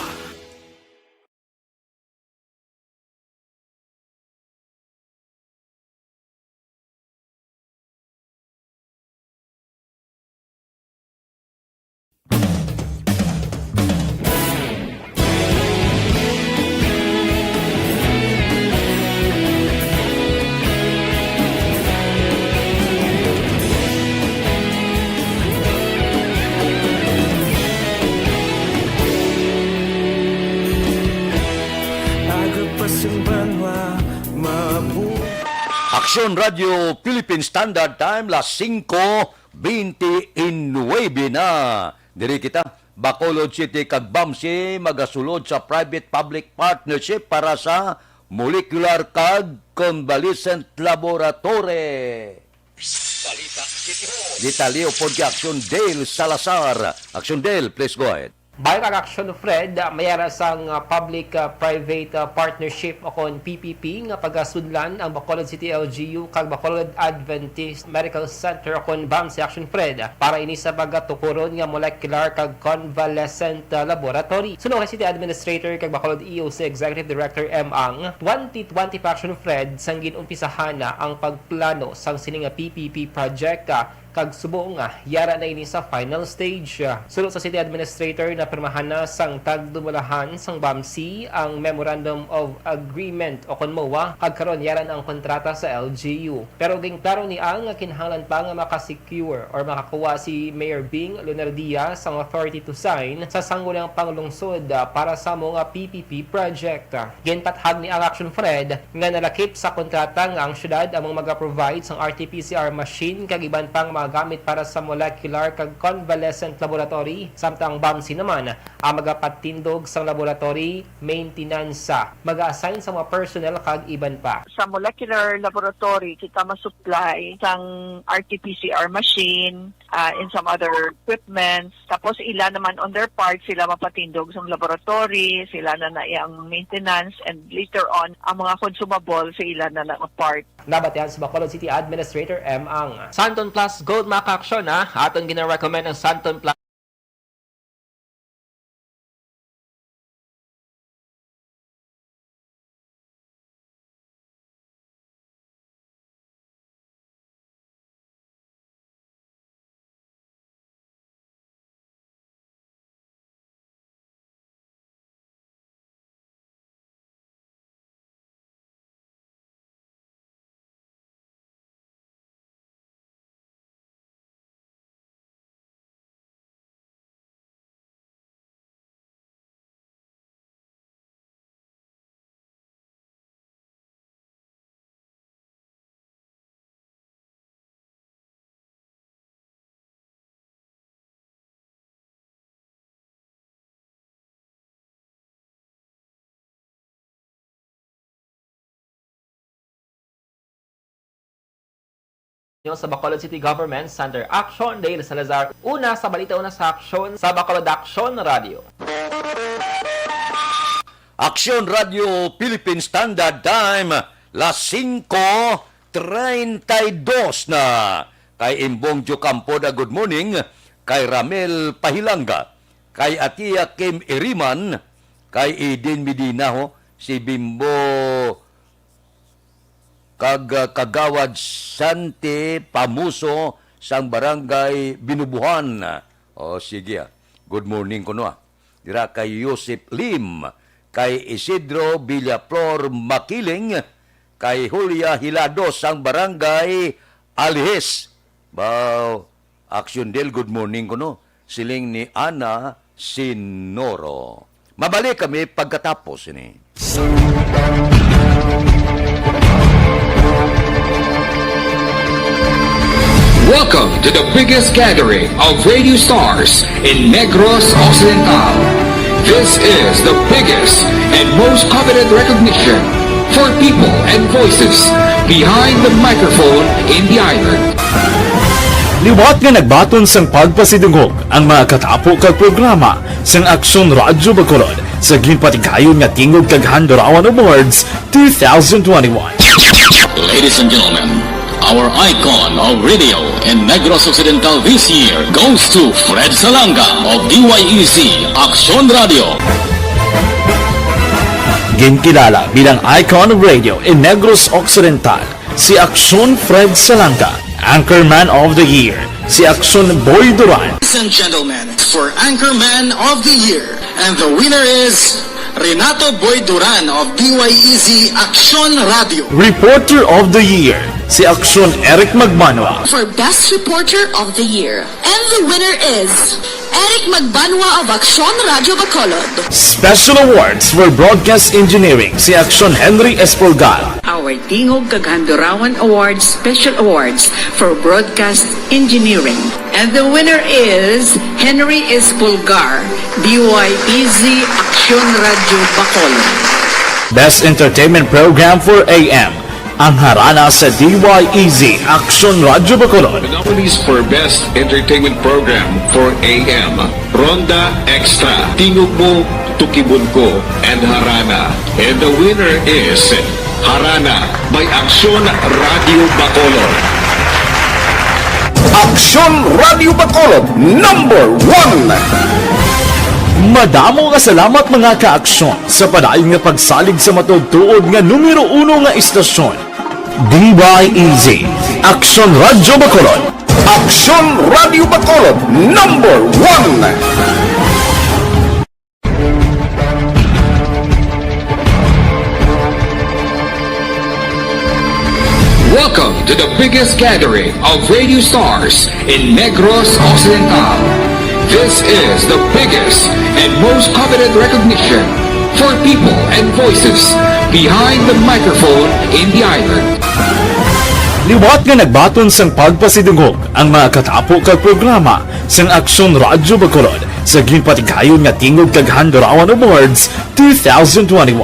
Aksyon Radio Philippine Standard Time, las 5:29 na. Diri kita, Bacolod City kag Bamsi magasulod sa private-public partnership para sa molecular kag convalescent laboratory. Detalye upod kay Aksyon Dale Salazar. Aksyon Dale, please go ahead. Bayan kag Aksyon Fred, mayara sang public-private partnership o kon PPP nga pagasudlan ang Bacolod City LGU kag Bacolod Adventist Medical Center o kon BAMC Aksyon Fred para ini sa pagatukuron nga molecular kag convalescent laboratory. Sunod kay City Administrator kag Bacolod EOC Executive Director M. Ang 2020 pa Aksyon Fred sang ginumpisahan na ang pagplano sang sining PPP project kag subo nga yara na ini sa final stage. Sulod sa City Administrator na pirmahan na sang tagdumulahan sang BAMC ang Memorandum of Agreement o kon MOA kag karon yara na ang kontrata sa LGU. Pero ging klaro ni ang kinahanglan pa nga makasecure or makakuha si Mayor Bing Lunardia sang authority to sign sa sanggulang panglungsod para sa mga PPP project. Ginpathag ni ang Aksyon Fred nga nalakip sa kontrata nga ang syudad among mag-provide sang RT-PCR machine kag iban pang mga gamit para sa molecular kag convalescent laboratory samtang BAMSI naman ang magapatindog sa laboratory maintenance mag-assign sa mga personnel kag iban pa. Sa molecular laboratory, kita ma-supply sang RT-PCR machine and some other equipments. Tapos ilan naman on their part, sila mapatindog sa laboratory, sila na yung maintenance, and later on, ang mga consumable sa ilan na part. Nabatihan sa Bacolod City Administrator M. ang Santon Plus Gold Mac-Action atong gina-recommend ang Santon Plus sa Bacolod City Government Center Action Dale Salazar. Una sa balita, una sa aksyon sa Bacolod Action Radio. Aksyon Radio Philippine Standard Time, las 5:32 na. Kay Imbong Jocampo na good morning, kay Ramel Pahilanga, kay Atia Kim Iriman, kay Eden Medina si Bimbo Kagawad Sante Pamuso sang barangay Binubuhan. O sige, good morning ko Dira kay Yosef Lim, kay Isidro Villaflor Makiling, kay Julia Hilado sang barangay Alihes. Bao, action del good morning ko siling ni Ana Sinoro. Mabalik kami pagkatapos ini. Welcome to the biggest gathering of radio stars in Negros Occidental. This is the biggest and most coveted recognition for people and voices behind the microphone in the island. Liwat nga nagbaton sang pagpasidungog ang mga katapo kag programa sang Aksyon Radyo Bacolod sa ginpatigayon nga Tingog kag Handurawan Awards 2021. Ladies and gentlemen, our icon of radio in Negros Occidental this year goes to Fred Salanga of DYEC Action Radio. Ginkilala bilang icon of radio in Negros Occidental, si Aksyon Fred Salanga. Anchorman of the Year, si Aksyon Boy Duran. Ladies and gentlemen, for Anchorman of the Year, and the winner is Renato Boy Duran of DYEC Action Radio. Reporter of the Year, si Aksyon Eric Magmanwa. For Best Reporter of the Year, and the winner is Eric Magbanwa of Action Radio Bacolod. Special Awards for Broadcast Engineering, si Aksyon Henry Espolgar. Our Tingog kag Handurawan Awards Special Awards for Broadcast Engineering. And the winner is Henry Espolgar, DYEC Action Radio Bacolod. Best Entertainment Program for AM, ang harana sa DYEC Action Radio Bacolod. Nominees for Best Entertainment Program for AM, Ronda Extra, Tingog Mo, Tukibon Ko, and Harana. And the winner is Harana by Action Radio Bacolod. Aksyon Radio Bacolod, number 1! Madamo nga salamat mga ka-aksyon sa padayon nga pagsalig sa matugtuod nga numero 1 nga istasyon. DYEC Action Radio Bacolod. Aksyon Radio Bacolod, number 1! Welcome to the biggest gathering of radio stars in Negros Occidental. This is the biggest and most coveted recognition for people and voices behind the microphone in the island. Liwat nga nagbaton sang pagpasidungog ang mga katapo kag programa sang Aksyon Radyo Bacolod sa ginpatigayon nga tingog kag Handurawan Awards 2021.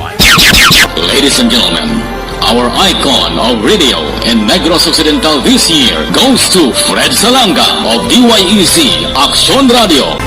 Ladies and gentlemen, our icon of radio in Negros Occidental this year goes to Fred Salanga of DYEC Aksyon Radio.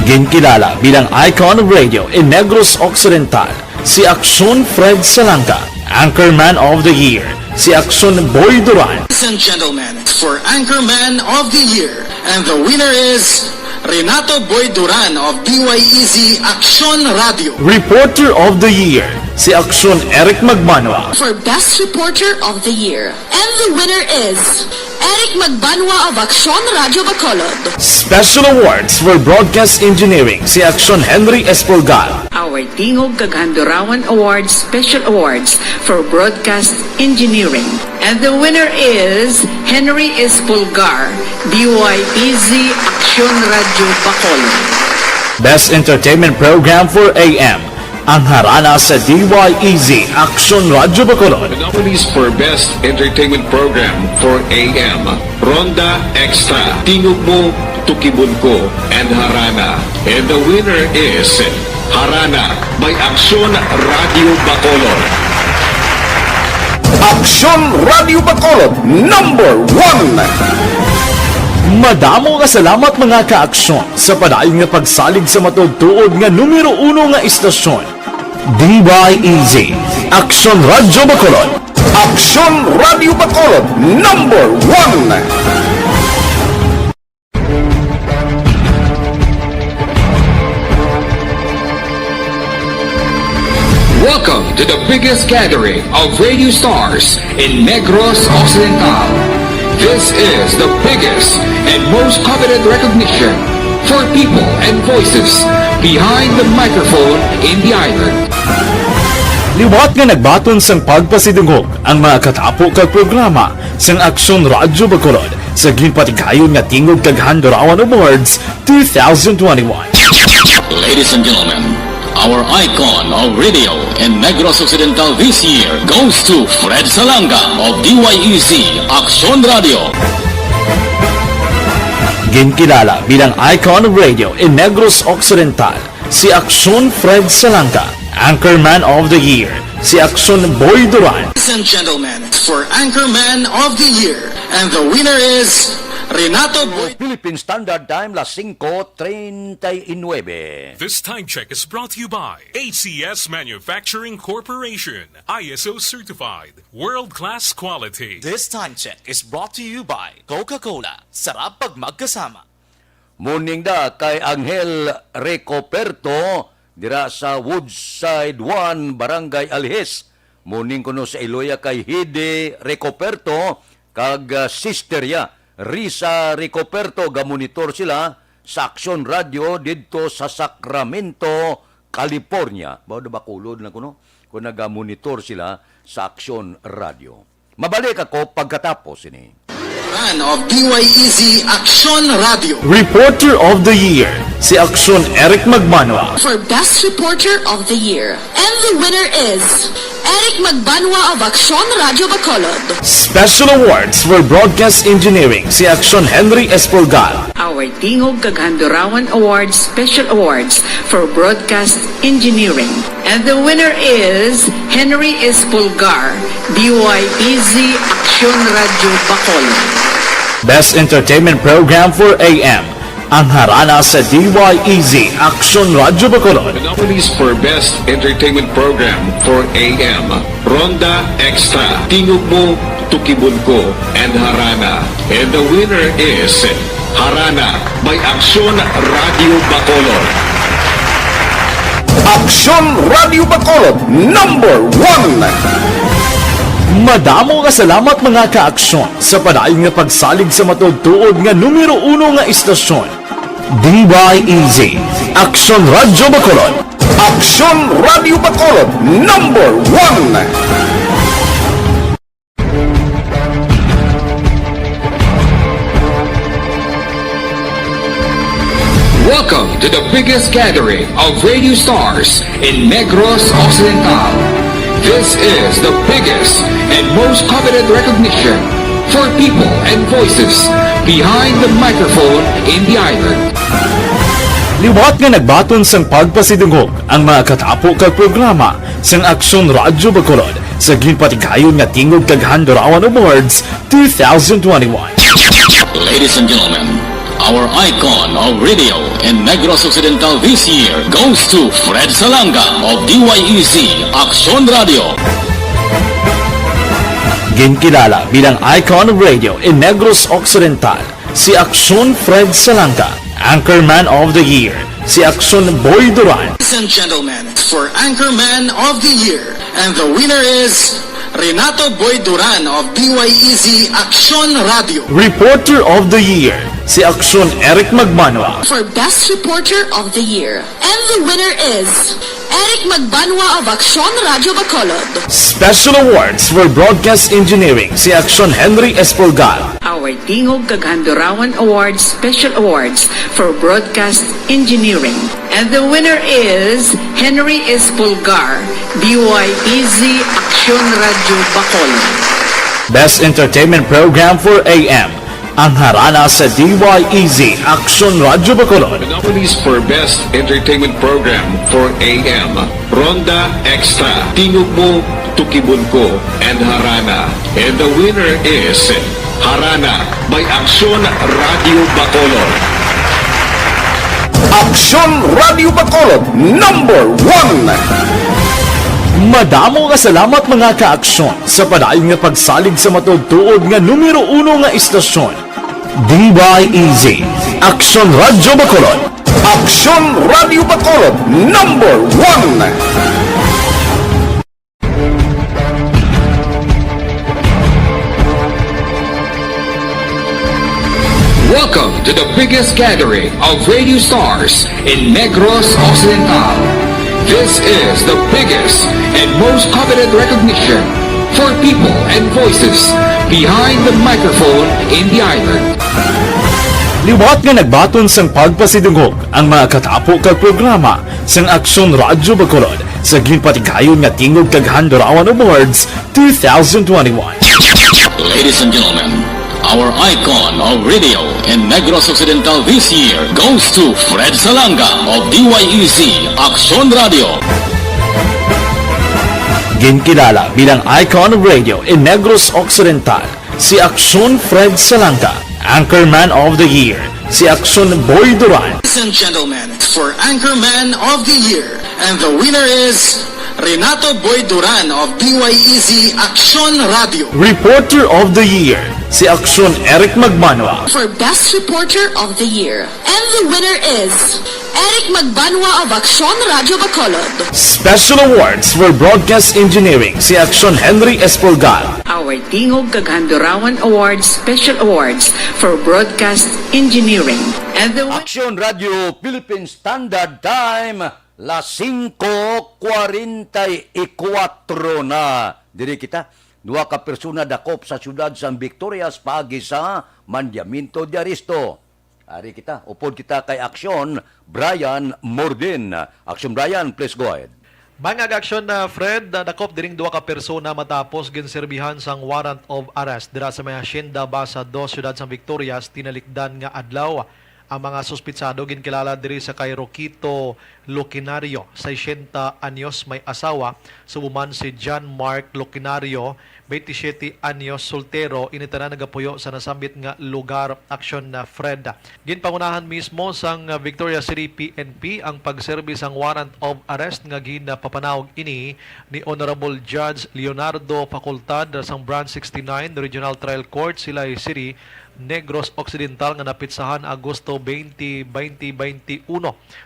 Ginkilala bilang icon of radio in Negros Occidental, si Aksyon Fred Salanga. Anchorman of the Year, si Aksyon Boy Duran. Ladies and gentlemen, for Anchorman of the Year, and the winner is Renato Boy Duran of DYEC Aksyon Radio. Reporter of the Year, si Aksyon Eric Magbanwa. For Best Reporter of the Year. And the winner is Eric Magbanwa of Aksyon Radio Bacolod. Special Awards for Broadcast Engineering, si Aksyon Henry Espolgar. Our Tingog kag Handurawan Awards Special Awards for Broadcast Engineering. And the winner is Henry Espolgar, DYEC Aksyon Radio Bacolod. Best Entertainment Program for AM, ang harana sa DYEC Aksyon Radio Bacolod. The nominees for Best Entertainment Program for AM, Ronda Extra, Tingog Mo, Tukibon Ko, and Harana. And the winner is Harana by Aksyon Radio Bacolod. Aksyon Radio Bacolod, number 1. Madamo nga salamat mga ka-aksyon sa padayon nga pagsalig sa matugtuod nga numero 1 nga istasyon. DYEC Aksyon Radio Bacolod. Aksyon Radio Bacolod, number 1. Welcome to the biggest gathering of radio stars in Negros Occidental. This is the biggest and most coveted recognition for people and voices behind the microphone in the island. Liwat nga nagbaton sang pagpasidungog ang mga katapo kag programa sang Aksyon Radio Bacolod sa ginpatigayon nga tingog kag Handurawan Awards 2021. Ladies and gentlemen, our icon of radio in Negros Occidental this year goes to Fred Salanga of DYEC Aksyon Radio. Ginkilala bilang icon of radio in Negros Occidental, si Aksyon Fred Salanga. Anchorman of the Year, si Aksyon Boy Duran. Ladies and gentlemen, for Anchorman of the Year, and the winner is Renato Boy. Philippine Standard Time, las 5:39. This time check is brought to you by ACS Manufacturing Corporation, ISO certified, world-class quality. This time check is brought to you by Coca-Cola. Sarap pag magkasama. Morning da kay Angel Recoperto dira sa Woodside 1, Barangay Alhes. Morning kuno sa Iloya kay Hide Recoperto kag sister ya Risa Recoperto, gamonitor sila sa Aksyon Radio didto sa Sacramento, California. Bawo ba kulod na kuno kung nagamonitor sila sa Aksyon Radio. Mabalik ako pagkatapos ini. Of DYEC Aksyon Radio. Reporter of the Year, si Aksyon Eric Magbanwa. For Best Reporter of the Year. And the winner is Eric Magbanwa of Aksyon Radio Bacolod. Special Awards for Broadcast Engineering, si Aksyon Henry Espolgar. Our Tingog kag Handurawan Awards Special Awards for Broadcast Engineering. And the winner is Henry Espolgar, DYEC Aksyon Radio Bacolod. Best Entertainment Program for AM, ang harana sa DYEC Aksyon Radio Bacolod. The nominees for Best Entertainment Program for AM, Ronda Extra, Tingog Mo, Tukibon Ko, and Harana. And the winner is Harana by Aksyon Radio Bacolod. Aksyon Radio Bacolod, number 1. Madamo nga salamat mga ka-aksyon sa padayon nga pagsalig sa matugtuod nga numero 1 nga istasyon. DYEC Aksyon Radio Bacolod. Aksyon Radio Bacolod, number 1. Welcome to the biggest gathering of radio stars in Negros Occidental. This is the biggest and most coveted recognition for people and voices behind the microphone in the island. Liwat nga nagbaton sang pagpasidungog ang mga katapo kag programa sang Aksyon Radyo Bacolod sa ginpatigayon nga Tingog kag Handurawan Awards 2021. Ladies and gentlemen, our icon of radio in Negros Occidental this year goes to Fred Salanga of DYEC Aksyon Radio. Ginkilala bilang icon of radio in Negros Occidental, si Aksyon Fred Salanga. Anchorman of the Year, si Aksyon Boy Duran. Ladies and gentlemen, for Anchorman of the Year, and the winner is Renato Boy Duran of DYEC Aksyon Radio. Reporter of the Year, si Aksyon Eric Magbanwa. For Best Reporter of the Year. And the winner is Eric Magbanwa of Aksyon Radio Bacolod. Special Awards for Broadcast Engineering, si Aksyon Henry Espolgar. Our Tingog kag Handurawan Awards Special Awards for Broadcast Engineering. And the winner is Henry Espolgar, DYEC Aksyon Radio Bacolod. Best Entertainment Program for AM, ang harana sa DYEC Aksyon Radio Bacolod. The nominees for Best Entertainment Program for AM, Ronda Extra, Tingog Mo, Tukibon Ko, and Harana. And the winner is Harana by Aksyon Radio Bacolod. Aksyon Radio Bacolod, number 1! Madamo nga salamat mga ka-aksyon sa padayon nga pagsalig sa matugtuod nga numero 1 nga istasyon. DYEC Aksyon Radio Bacolod. Aksyon Radio Bacolod, number 1! Welcome to the biggest gathering of radio stars in Negros Occidental. This is the biggest and most coveted recognition for people and voices behind the microphone in the island. Liwat nga nagbaton sang pagpasidungog ang mga katapo kag programa sang Aksyon Radyo Bacolod sa ginpatigayon nga Tingog kag Handurawan Awards 2021. Ladies and gentlemen, our icon of radio in Negros Occidental this year goes to Fred Salanga of DYEC Aksyon Radio. Ginkilala bilang icon of radio in Negros Occidental, si Aksyon Fred Salanga. Anchorman of the Year, si Aksyon Boy Duran. Ladies and gentlemen, for Anchorman of the Year, and the winner is Renato Boy Duran of DYEC Aksyon Radio. Reporter of the Year, si Aksyon Eric Magbanwa. For Best Reporter of the Year. And the winner is Eric Magbanwa of Aksyon Radio Bacolod. Special Awards for Broadcast Engineering, si Aksyon Henry Espolgar. Our Tingog kag Handurawan Awards Special Awards for Broadcast Engineering. And the Aksyon Radio Philippine Standard Time, las 5:44 na. Diri kita, dua ka persona dakop sa syudad San Victorias paagi sa Mandiamento de Aristo. Ari kita, upod kita kay Aksyon Brian Mordin. Aksyon Brian, please go ahead. Bangag aksyon na Fred, dakop diring duwa ka persona matapos ginserbihan sang warrant of arrest dira sa may hacienda Basa 2, syudad San Victorias, tinalikdan nga adlaw. Ang mga suspitsado ginkilala diri sa kay Roquito Lucinario, 60 anyos, may asawa. Subuman si John Mark Lucinario, 27 anyos, soltero. Initanan nagapuyo sa nasambit nga lugar. Aksyon na Fred. Ginpangunahan mismo sang Victoria City PNP ang pagserbis ang warrant of arrest nga ginapapanawag ini ni Honorable Judge Leonardo Facultad sang Branch 69 Regional Trial Court, Silay City, Negros Occidental, nga napitsahan Agosto 20, 2021.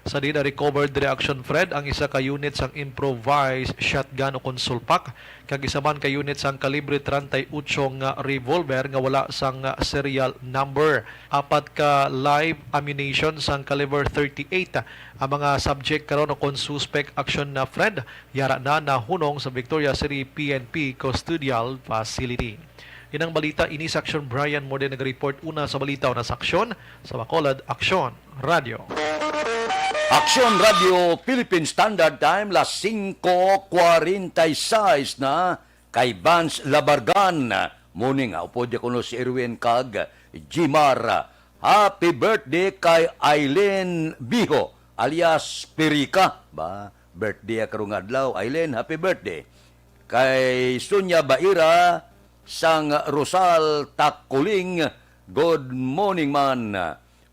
Sa di na-recovered reaction Fred ang isa ka unit sang improvised shotgun o konsulpak, kag isa man ka unit sang kalibre 38 nga revolver nga wala sang serial number. 4 ka live ammunition sang caliber 38. Ang mga subject karon o kon suspect action na Fred yara na nahunong sa Victoria City PNP Custodial Facility. Inang balita, ini sa Aksyon Brian Morden nag-report una sa balita o na sa Aksyon sa Bacolod Aksyon Radio. Aksyon Radio Philippine Standard Time, las 5:46 na kay Vance Labargan. Morning, upo di ko no si Erwin Kag, Jimar. Happy birthday kay Aileen Biho, alias Perika. Ba, birthday karong adlaw. Aileen, happy birthday. Kay Sunya Baira, sang Rosal Takuling, good morning man.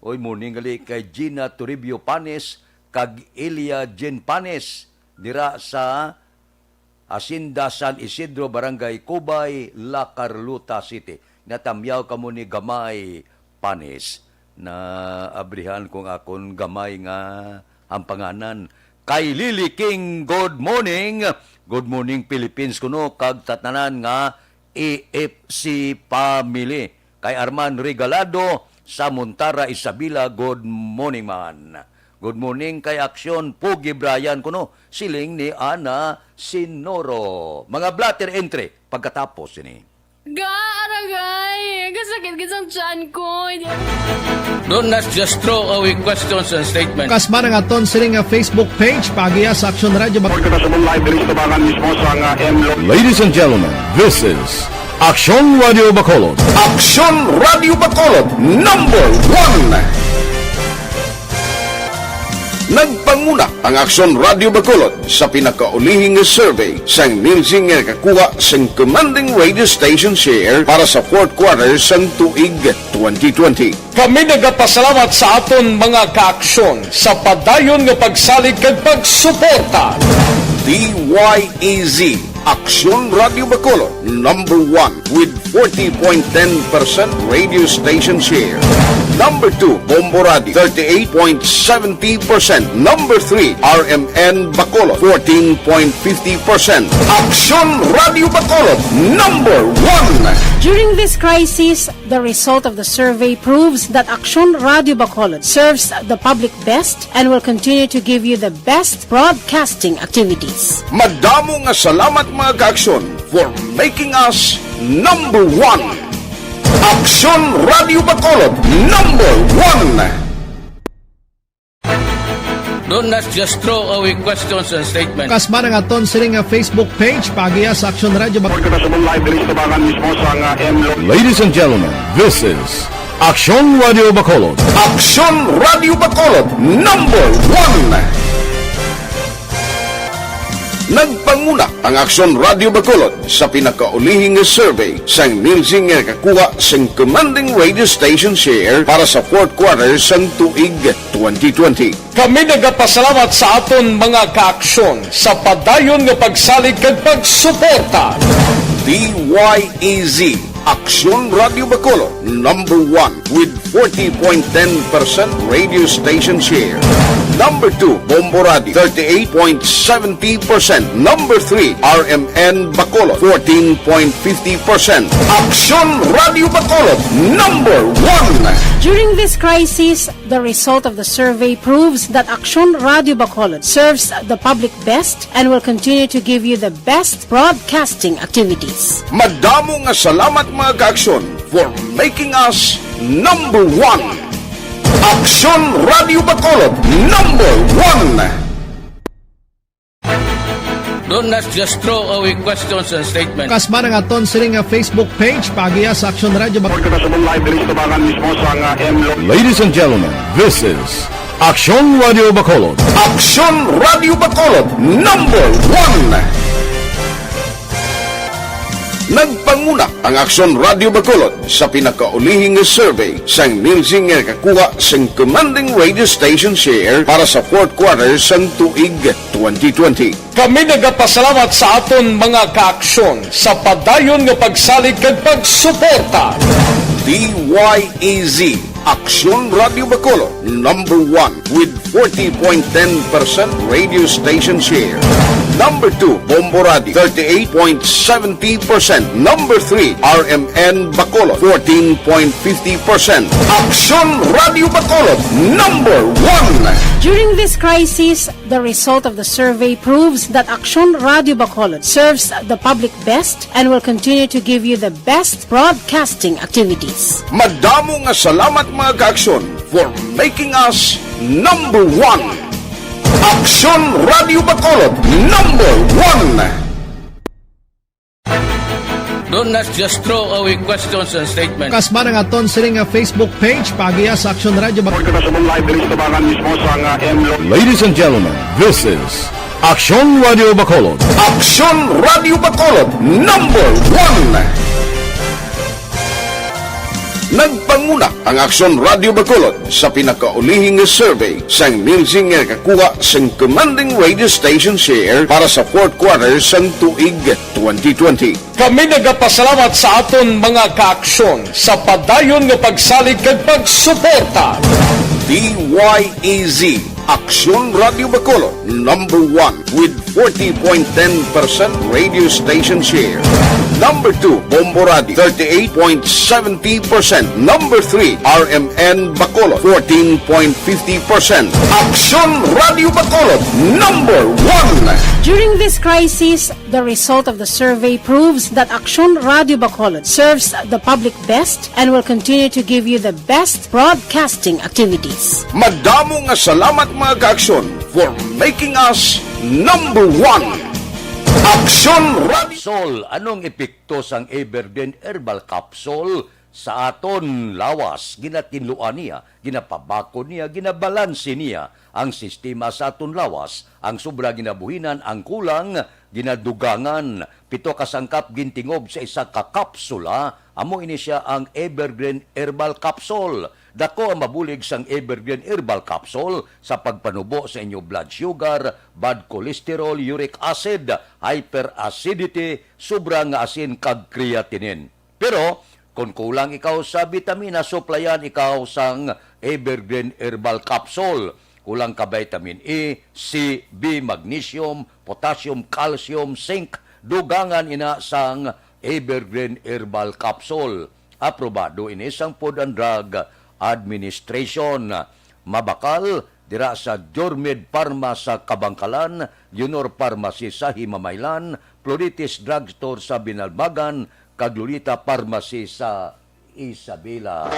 Oy, morning gali kay Gina Toribio Panes, kag Elia Jen Panes, dira sa Hacienda San Isidro, Barangay Cubay, La Carlota City. Natamyaw kamo ni Gamay Panes, na abrihan kong akon gamay nga ang panganan. Kay Lily King, good morning. Good morning Philippines kuno, kag tatanan nga AFC family. Kay Arman Regalado sa Montara, Isabela, good morning man. Good morning kay Aksyon Pugi Brian kuno, siling ni Ana Sinoro. Mga blatter entry pagkatapos ini. Aragay! Kasakit kisang tiyan ko. Don't not just throw away questions and statements. Kasma nga aton siling nga Facebook page pagiya sa Aksyon Radyo Ladies and gentlemen, this is Aksyon Radio Bacolod. Aksyon Radio Bacolod, number 1. Nagpanguna ang Aksyon Radio Bacolod sa pinakaulihing survey sang Nielsen nga kakuha sang commanding radio station share para sa fourth quarter sang tuig 2020. Kami nagapasalamat sa aton mga kaaksyon sa padayon nga pagsalig kag pagsuporta. DYEZ Aksyon Radio Bacolod, number 1 with 40.10% radio station share. Number 2, Bombo Radio, 38.70%. Number 3, RMN Bacolod, 14.50%. Aksyon Radio Bacolod, number 1. During this crisis, the result of the survey proves that Aksyon Radio Bacolod serves the public best and will continue to give you the best broadcasting activities. Madamo nga salamat mga kaaksyon for making us number 1. Aksyon Radio Bacolod, number 1. Don't not just throw away questions and statements. Kasma nga aton siling nga Facebook page pagiya sa Aksyon Radyo Ladies and gentlemen, this is Aksyon Radio Bacolod. Aksyon Radio Bacolod, number 1. Nagpanguna ang Aksyon Radio Bacolod sa pinakaulihing survey sang Nielsen nga kakuha sang commanding radio station share para sa fourth quarter sang tuig 2020. Kami nagapasalamat sa aton mga kaaksyon sa padayon nga pagsalig kag pagsuporta. DYEZ Aksyon Radio Bacolod, number 1 with 40.10% radio station share. Number 2, Bombo Radio, 38.70%. Number 3, RMN Bacolod, 14.50%. Aksyon Radio Bacolod, number 1. During this crisis, the result of the survey proves that Aksyon Radio Bacolod serves the public best and will continue to give you the best broadcasting activities. Madamo nga salamat mga kaaksyon for making us number 1. Aksyon Radio Bacolod, number 1. Don't not just throw away questions and statements. Kasma nga aton siling nga Facebook page pagiya sa Aksyon Radyo Ladies and gentlemen, this is Aksyon Radio Bacolod. Aksyon Radio Bacolod, number 1. Nagpanguna ang Aksyon Radio Bacolod sa pinakaulihing survey sang Nielsen nga kakuha sang commanding radio station share para sa fourth quarter sang tuig 2020. Kami nagapasalamat sa aton mga kaaksyon sa padayon nga pagsalig kag pagsuporta. DYEZ Aksyon Radio Bacolod, number 1 with 40.10% radio station share. Number 2, Bombo Radio, 38.70%. Number 3, RMN Bacolod, 14.50%. Aksyon Radio Bacolod, number 1. During this crisis, the result of the survey proves that Aksyon Radio Bacolod serves the public best and will continue to give you the best broadcasting activities. Madamo nga salamat mga kaaksyon for making us number 1. Aksyon Radio Bacolod, number 1. Do not just throw away questions and statements. Kasma nga aton sining Facebook page pagiya sa Aksyon Radio Bacolod. Ladies and gentlemen, this is Aksyon Radio Bacolod. Aksyon Radio Bacolod, number 1. Nagpanguna ang Aksyon Radio Bacolod sa pinakaulihing survey sang nilsing nga kakuha sang commanding radio station share para sa fourth quarter sang tuig 2020. Kami nagapasalamat sa aton mga kaaksyon sa padayon nga pagsalig kag pagsuporta. DYEZ Aksyon Radio Bacolod, number 1 with 40.10% radio station share. Number 2, Bombo Radio, 38.70%. Number 3, RMN Bacolod, 14.50%. Aksyon Radio Bacolod, number 1. During this crisis, the result of the survey proves that Aksyon Radio Bacolod serves the public best and will continue to give you the best broadcasting activities. Madamo nga salamat mga kaaksyon for making us number 1. Aksyon Radio Capsule. Anong epekto sang Evergreen Herbal Capsule sa aton lawas? Ginatinluan niya, ginapabako niya, ginabalanse niya ang sistema sa aton lawas. Ang sobra ginabuhinan, ang kulang, ginadugangan. 7 kasangkap gintingob sa isa ka kapsula. Amo ini siya ang Evergreen Herbal Capsule. Dako ang mabulig sang Evergreen Herbal Capsule sa pagpanubo sa inyo blood sugar, bad cholesterol, uric acid, hyperacidity, sobrang nga asin kag creatinine. Pero kung kulang ikaw sa vitamina, suplayan ikaw sang Evergreen Herbal Capsule. Kulang ka vitamin E, C, B, magnesium, potassium, calcium, zinc, dugangan ina sang Evergreen Herbal Capsule. Aprobado ini sang Food and Drug Administration. Mabakal dira sa Jormed Pharma sa Kabangkalan, Junior Pharmacy sa Himamaylan, Floritis Drugstore sa Binalbagan, Kaglulita Pharmacy sa Isabela.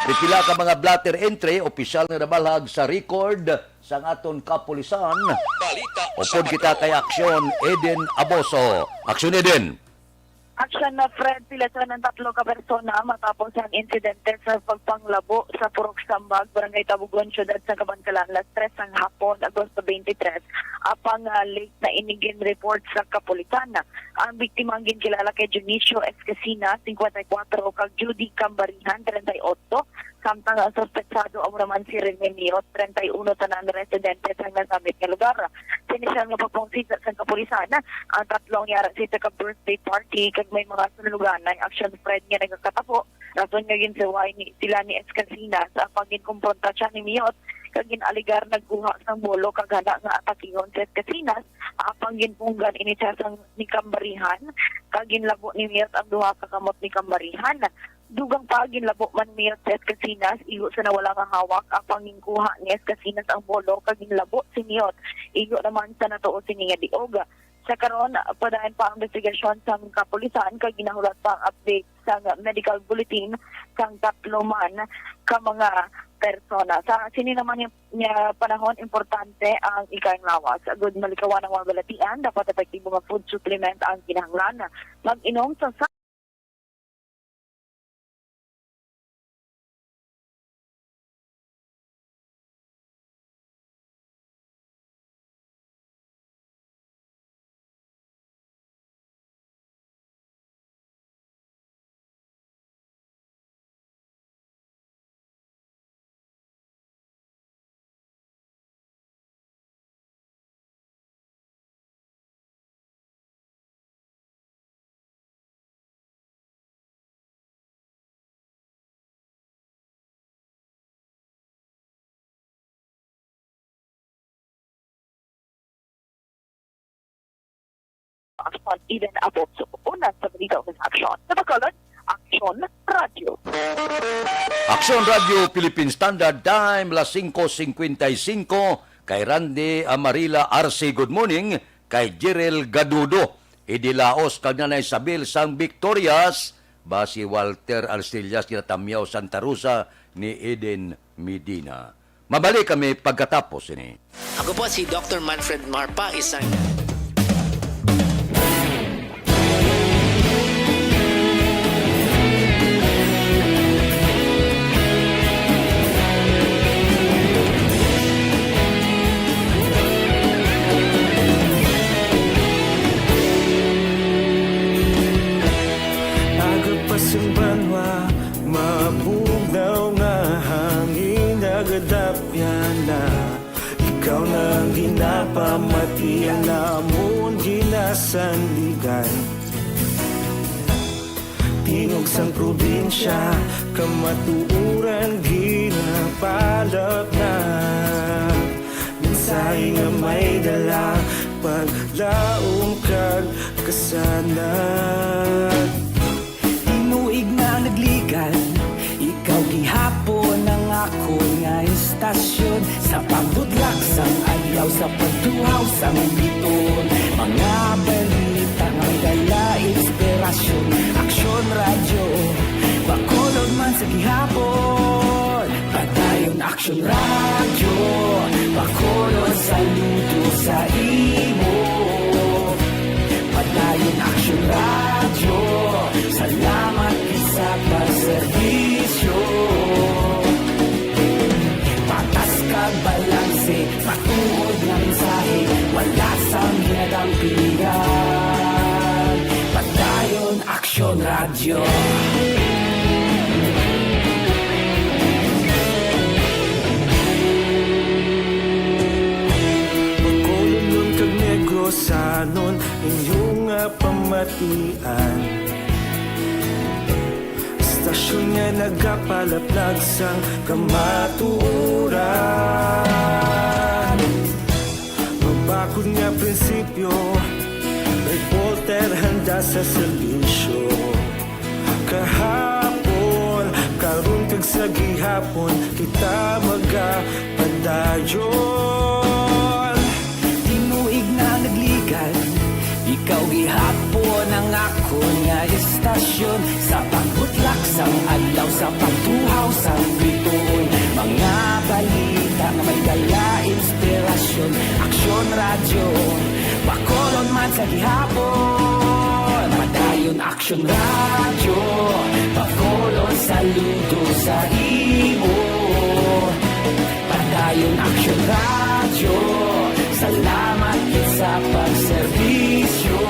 Pipila ka mga blatter entry, opisyal nga nabalhag sa record sa aton kapulisan. Upod kita kay Aksyon Eden Aboso. Aksyon Eden. Aksyon na Fred, pila sa ng 3 ka persona matapos ang insidente sa pagpanglabo sa Purok Sambag, Barangay Tabugon, Syudad sa Kabangkalan, alas 3 ng hapon, Agosto 23, apang late na inigin report sa kapulisan. Ang biktima ang ginkilala kay Junicio Escasina, 54, kag Judy Cambarihan, 38, samtang ang suspetsado ang raman si Rene Miot, 31, tanan residente sa nasamit nga lugar. Sinisyal nga pagpungsita sa kapulisan, ang 3 yara sa ka-birthday party, kag may mga sunuganay, action Fred nga nagkatapo, rason nga ginsaway sila ni Escasina sa pagin kumpronta siya ni Miot, kag ginaligar nagguha sang bolo kag hana nga atakihon sa Escasinas, apang ginpunggan ini siya sang ni Cambarihan, kag ginlabo ni Miot ang duha ka kamot ni Cambarihan. Dugang pa ginlabo man Miot sa Escasinas, iyo sa nawala nga hawak, apang ginkuha ni Escasinas ang bolo kag ginlabo si Miot, iyo naman sa natuo si nga dioga. Sa karon, padayon pa ang investigasyon sa kapulisan kag ginahulat pa ang update sa medical bulletin kang 3 man ka mga persona. Sa sini naman niya panahon, importante ang ikaing lawas. Agud malikawan ang mga balatian, dapat epektibo nga food supplement ang kinahanglan. Mag-inom sa Aksyon Eden Aboso. Una sa balita ng Aksyon. Sa Bacolod, Aksyon Radio. Aksyon Radio Philippine Standard Time, las 5:55. Kay Randy Amarila RC, good morning. Kay Jirel Gadudo, Idilaos, kag Nanay Sabil sang Victorias. Basi Walter Arcillas, kinatamyaw Santa Rosa ni Eden Medina. Mabalik kami pagkatapos ini. Ako po si Dr. Manfred Marpa, isang Agapasang banwa, mabugnaw nga hangin nagadapyan na. Ikaw na ang ginapamatian namon ginasandigan. Tingog sang probinsya, kamatuuran ginapalap na. Mensahe nga may dala, paglaong kag kasanat. Inuig na nagligan, ikaw gihapon ang ako nga istasyon. Sa pagdudlak sang ayaw, sa pagtuhaw sang biton. Mga balita nga dala inspirasyon. Aksyon radyo, bakolod man sa gihapon. Padayon aksyon radyo, bakolod saludo sa imo. Padayon aksyon radyo, salamat sa pagserbisyo. Patas kag balanse, matuod nga mensahe, wala sang ginadampigan. Padayon aksyon radyo. Pagkolon kag negrosanon, inyong nga pamatian. Stasyon nga nagapalaplag sang kamatuuran. Magbakod nga prinsipyo, reporter handa sa serbisyo. Kahapon, karon kag sa gihapon, kita magapadayon. Tinuig na nagligan, ikaw gihapon ang ako nga istasyon. Sa pagbutlak sang adlaw, sa pagtuhaw sang biton. Mga balita na may dala inspirasyon. Aksyon radyo, bakolon man sa gihapon. Padayon aksyon radyo, bakolon saludo sa imo. Padayon aksyon radyo, salamat sa pagserbisyo.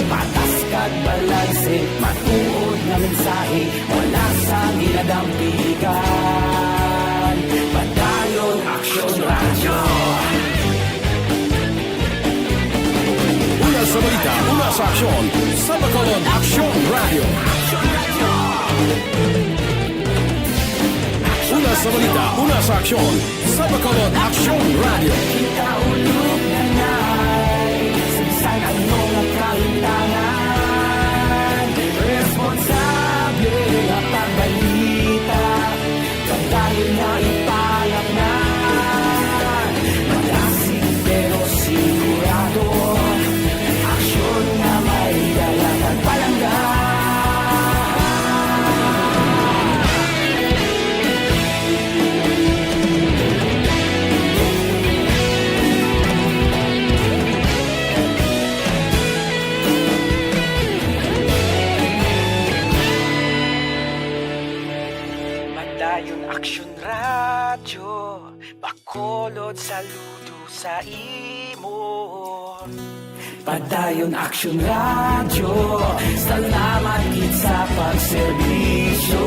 Patas kag balanse, matuod nga mensahe, wala sa ginadampigan. Padayon aksyon radyo. Una sa balita, una sa aksyon, sa Bacolod Aksyon Radio. Una sa balita, una sa aksyon, sa Bacolod Aksyon Radio. Kita ulog na na'y sigsag ang mga kahintangan. Responsable na pagbalita, pagdayon na ipalap na. Malasig pero sigurado, aksyon na may dalagan palangga. Padayon aksyon radyo, bakolod saludo sa imo. Padayon aksyon radyo, salamat gid sa pagserbisyo.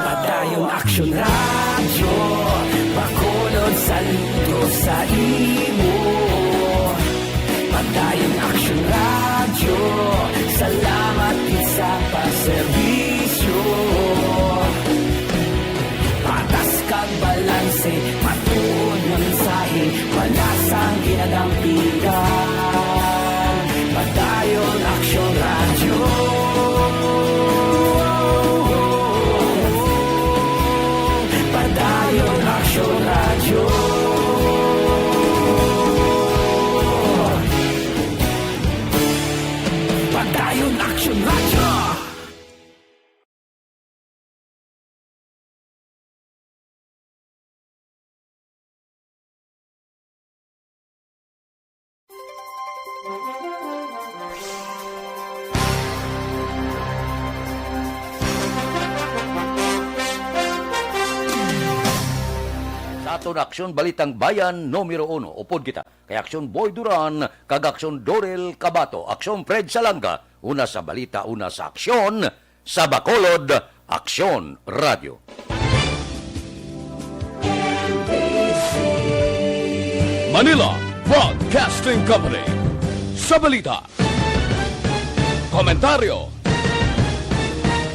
Padayon aksyon radyo, bakolod saludo sa imo. Padayon aksyon radyo, salamat gid sa pagserbisyo. Patas kag balanse, matuod nga mensahe, wala sang ginadampigan. Padayon aksyon radyo. Padayon aksyon radyo. Padayon aksyon radyo. Sa aton Aksyon Balitang Bayan numero 1, upod kita kay Aksyon Boy Duran, kag Aksyon Dorel Cabato, Aksyon Fred Salanga, una sa balita, una sa aksyon, sa Bacolod, Aksyon Radio. Manila Broadcasting Company. Sa balita, komentaryo,